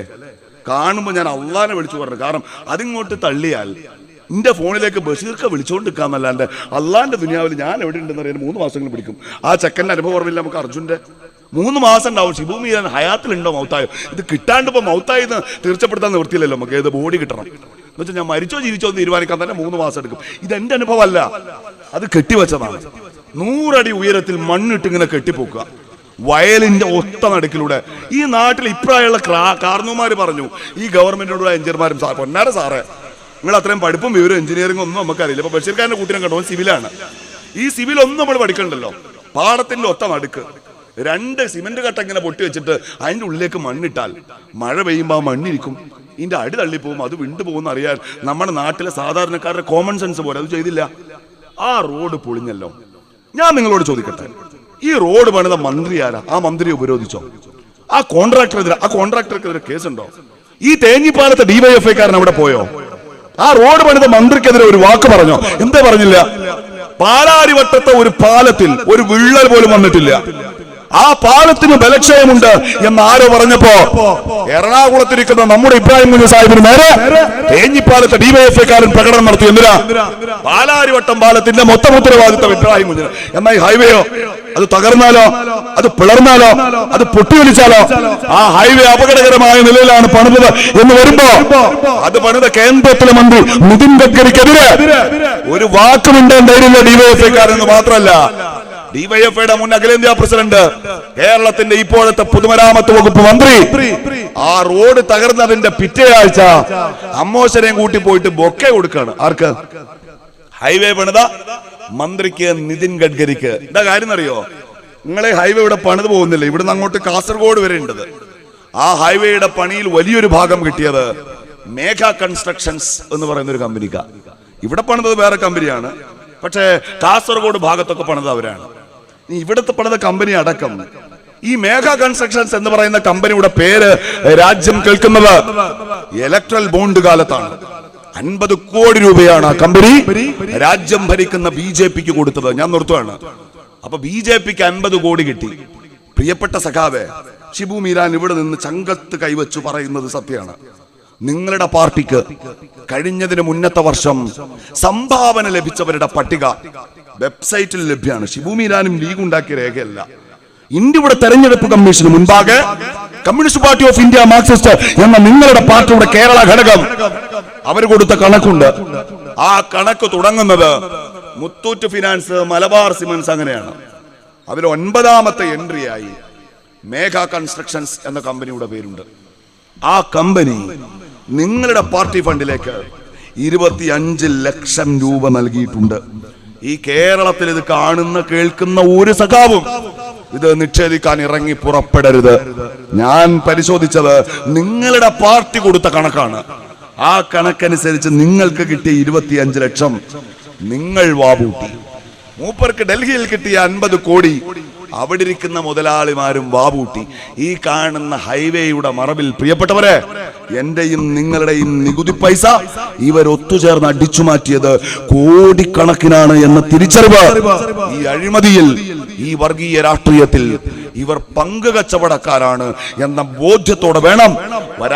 കാണുമ്പോൾ ഞാൻ അള്ളാനെ വിളിച്ചു പറഞ്ഞു. കാരണം അതിങ്ങോട്ട് തള്ളിയാൽ എന്റെ ഫോണിലേക്ക് ബഷീർക്ക് വിളിച്ചുകൊണ്ടിരിക്കാന്നല്ലാണ്ട് അള്ളാന്റെ ദുനിയാവിൽ ഞാൻ എവിടെ ഉണ്ടെന്ന് അറിയാൻ 3 മാസങ്ങൾ പിടിക്കും. ആ ചെക്കൻ്റെ അനുഭവം ഓർമ്മയില്ല നമുക്ക്. അർജുന്റെ 3 മാസം ഉണ്ടാവും. ഷിബുമി ഹയാത്തിലുണ്ടോ മൗത്തായോ? ഇത് കിട്ടാണ്ട് ഇപ്പൊ മൗത്തായി തീർച്ചപ്പെടുത്താൻ നിവൃത്തിയില്ലല്ലോ. നമുക്ക് ഏത് ബോഡി കിട്ടണം എന്ന് വെച്ചാൽ ഞാൻ മരിച്ചോ ജീവിച്ചോ എന്ന് തീരുമാനിക്കാൻ തന്നെ 3 മാസം എടുക്കും. ഇതെന്റെ അനുഭവമല്ല, അത് കെട്ടിവെച്ചതാണ്. 100 അടി ഉയരത്തിൽ മണ്ണിട്ട് ഇങ്ങനെ കെട്ടിപ്പോക്കുക വയലിന്റെ ഒത്ത നടുക്കിലൂടെ. ഈ നാട്ടിൽ ഇപ്രായമുള്ള കാർന്നോമാര് പറഞ്ഞു, ഈ ഗവൺമെന്റിനോട് എഞ്ചിനീയർമാരും, പൊന്നാര സാറേ നിങ്ങൾ അത്രയും പഠിപ്പും വിവരം എഞ്ചിനീയറിംഗ് ഒന്നും നമുക്കറിയില്ല. ഇപ്പൊ ബഷീർഖാന്റെ കൂട്ടിനെ കണ്ടോ, സിവിലാണ്. ഈ സിവിൽ ഒന്നും നമ്മൾ പഠിക്കണ്ടല്ലോ. പാടത്തിന്റെ ഒത്ത നടുക്ക് 2 സിമന്റ് കട്ട ഇങ്ങനെ പൊട്ടി വെച്ചിട്ട് അതിന്റെ ഉള്ളിലേക്ക് മണ്ണിട്ടാൽ മഴ പെയ്യുമ്പോൾ ആ മണ്ണിരിക്കും. ഇതിന്റെ അടി തള്ളിപ്പോവും, അത് വിണ്ടുപോകുന്ന അറിയാൻ നമ്മുടെ നാട്ടിലെ സാധാരണക്കാരുടെ കോമൺ സെൻസ് പോലെ അത് ചെയ്തില്ല. ആ റോഡ് പൊളിഞ്ഞല്ലോ. ഞാൻ നിങ്ങളോട് ചോദിക്കട്ടെ, ഈ റോഡ് പണിത മന്ത്രി ആരാ? ആ മന്ത്രിയെ ഉപരോധിച്ചോ? ആ കോൺട്രാക്ടർക്കെതിരെ കേസുണ്ടോ? ഈ തേഞ്ഞിപ്പാലത്തെ ഡിവൈഎഫ്ഐക്കാരൻ അവിടെ പോയോ? ആ റോഡ് പണിത മന്ത്രിക്കെതിരെ ഒരു വാക്ക് പറഞ്ഞോ? എന്താ പറഞ്ഞില്ല? പാലാരിവട്ടത്തെ ഒരു പാലത്തിൽ ഒരു വിള്ളൽ പോലും വന്നിട്ടില്ല. ആ പാലത്തിന് ബലക്ഷയമുണ്ട് എന്ന് ആരോ പറഞ്ഞപ്പോ എറണാകുളത്തിരിക്കുന്ന നമ്മുടെ ഇബ്രാഹിം കുഞ്ഞ് സാഹിബിന് നേരെ തേഞ്ഞിപ്പാലത്തെ ഡിവൈഎഫ്ഐക്കാരൻ പ്രകടനം നടത്തി. എന്തിനാ? പാലാരിവട്ടം പാലത്തിന്റെ മൊത്തം ഉത്തരവാദിത്തം ഇബ്രാഹിം കുഞ്ഞിന്. എന്നാൽ ഈ ഹൈവേയോ അത് തകർന്നാലോ, അത് പിളർന്നാലോ, അത് പൊട്ടിയൊലിച്ചാലോ? ആ ഹൈവേ അപകടകരമായ നിലയിലാണ് പണിതത് എന്ന് വരുമ്പോ അത് പണിത കേന്ദ്രത്തിലെ മന്ത്രി നിതിൻ ഗഡ്കരിക്കെതിരെ ഒരു വാക്കുമിണ്ടേണ്ടിയിരുന്ന ഡിവൈഎഫ്ഐക്കാരെന്ന് മാത്രമല്ല, ഡിവൈഎഫ്ഐയുടെ മുൻ അഖിലേന്ത്യാ പ്രസിഡന്റ്, കേരളത്തിന്റെ ഇപ്പോഴത്തെ പൊതുമരാമത്ത് വകുപ്പ് മന്ത്രി ആ റോഡ് തകർന്നതിന്റെ പിറ്റേ ആഴ്ച അമ്മോശനെയും കൂട്ടി പോയിട്ട് ബൊക്കെ കൊടുക്കാണ്. ആർക്ക്? ഹൈവേ പണിത മന്ത്രിക്ക്, നിതിൻ ഗഡ്കരിക്ക്. എന്താ കാര്യം അറിയോ? നിങ്ങളെ ഹൈവേ ഇവിടെ പണിത് പോകുന്നില്ല, ഇവിടുന്ന് അങ്ങോട്ട് കാസർഗോഡ് വരെ ഉണ്ടത്. ആ ഹൈവേയുടെ പണിയിൽ വലിയൊരു ഭാഗം കിട്ടിയത് മേഘ കൺസ്ട്രക്ഷൻസ് എന്ന് പറയുന്ന ഒരു കമ്പനിക്കാ. ഇവിടെ പണിതത് വേറെ കമ്പനിയാണ്, പക്ഷേ കാസർഗോഡ് ഭാഗത്തൊക്കെ പണിത് അവരാണ്. ഇവിടുത്തെ പണിത കമ്പനി അടക്കം ഈ മേഘ കൺസ്ട്രക്ഷൻസ് എന്ന് പറയുന്ന കമ്പനിയുടെ പേര് രാജ്യം കേൾക്കുന്നത് ഇലക്ട്രൽ ബോണ്ട് കാലത്താണ്. 50 കോടി രൂപയാണ് ആ കമ്പനി രാജ്യം ഭരിക്കുന്ന BJPക്ക് കൊടുത്തത്. ഞാൻ നിർത്തുകയാണ്. അപ്പൊ BJPക്ക് 50 കോടി കിട്ടി. പ്രിയപ്പെട്ട സഖാവേ, ഷിബു മീരാൻ ഇവിടെ നിന്ന് ചങ്കത്ത് കൈവച്ചു പറയുന്നത് സത്യമാണ്. നിങ്ങളുടെ പാർട്ടിക്ക് കഴിഞ്ഞതിന് മുന്നത്തെ വർഷം സംഭാവന ലഭിച്ചവരുടെ പട്ടിക വെബ്സൈറ്റിൽ ലഭ്യമാണ്. ഷിബു മീരാനും ലീഗ് ഉണ്ടാക്കിയ രേഖയല്ല. ഇന്ത്യയുടെ തെരഞ്ഞെടുപ്പ് കമ്മീഷന് മുൻപാകെ communist party of India Marxist എന്ന നിങ്ങളുടെ പാർട്ടിയുടെ കേരള ഘടകം അവർ കൊടുത്ത കണക്കുണ്ട്. ആ കണക്ക് തുടങ്ങുന്നത് മുത്തൂറ്റ് ഫിനാൻസ്, മലബാർ സിമൻസ്, അങ്ങനെയാണ്. അതിൽ 9ാമത്തെ എൻട്രിയായി മേഘ കൺസ്ട്രക്ഷൻസ് എന്ന കമ്പനിയുടെ പേരുണ്ട്. ആ കമ്പനി നിങ്ങളുടെ പാർട്ടി ഫണ്ടിലേക്ക് 25 ലക്ഷം രൂപ നൽകിയിട്ടുണ്ട്. ഈ കേരളത്തിൽ ഇത് കാണുന്ന കേൾക്കുന്ന ഒരു സഖാവും ഇത് നിഷേധിക്കാൻ ഇറങ്ങി പുറപ്പെടരുത്. ഞാൻ പരിശോധിച്ചത് നിങ്ങളുടെ പാർട്ടി കൊടുത്ത കണക്കാണ്. ആ കണക്കനുസരിച്ച് നിങ്ങൾക്ക് കിട്ടിയ 25 ലക്ഷം നിങ്ങൾ വാവൂട്ടി. മൂപ്പർക്ക് ഡൽഹിയിൽ കിട്ടിയ 50 കോടി അവിടെ ഇരിക്കുന്ന മുതലാളിമാരും വാവൂട്ടി. ഈ കാണുന്ന ഹൈവേയുടെ മറവിൽ പ്രിയപ്പെട്ടവരെ, എന്റെയും നിങ്ങളുടെയും നികുതി പൈസ ഇവർ ഒത്തുചേർന്ന് അടിച്ചു മാറ്റിയത് കോടിക്കണക്കിനാണ് എന്ന തിരിച്ചറിവ് ഈ അഴിമതിയിൽ, ഈ വർഗീയ രാഷ്ട്രീയത്തിൽ ഇവർ പങ്ക് കച്ചവടക്കാരാണ് എന്ന ബോധ്യത്തോടെ വേണം വരാൻ.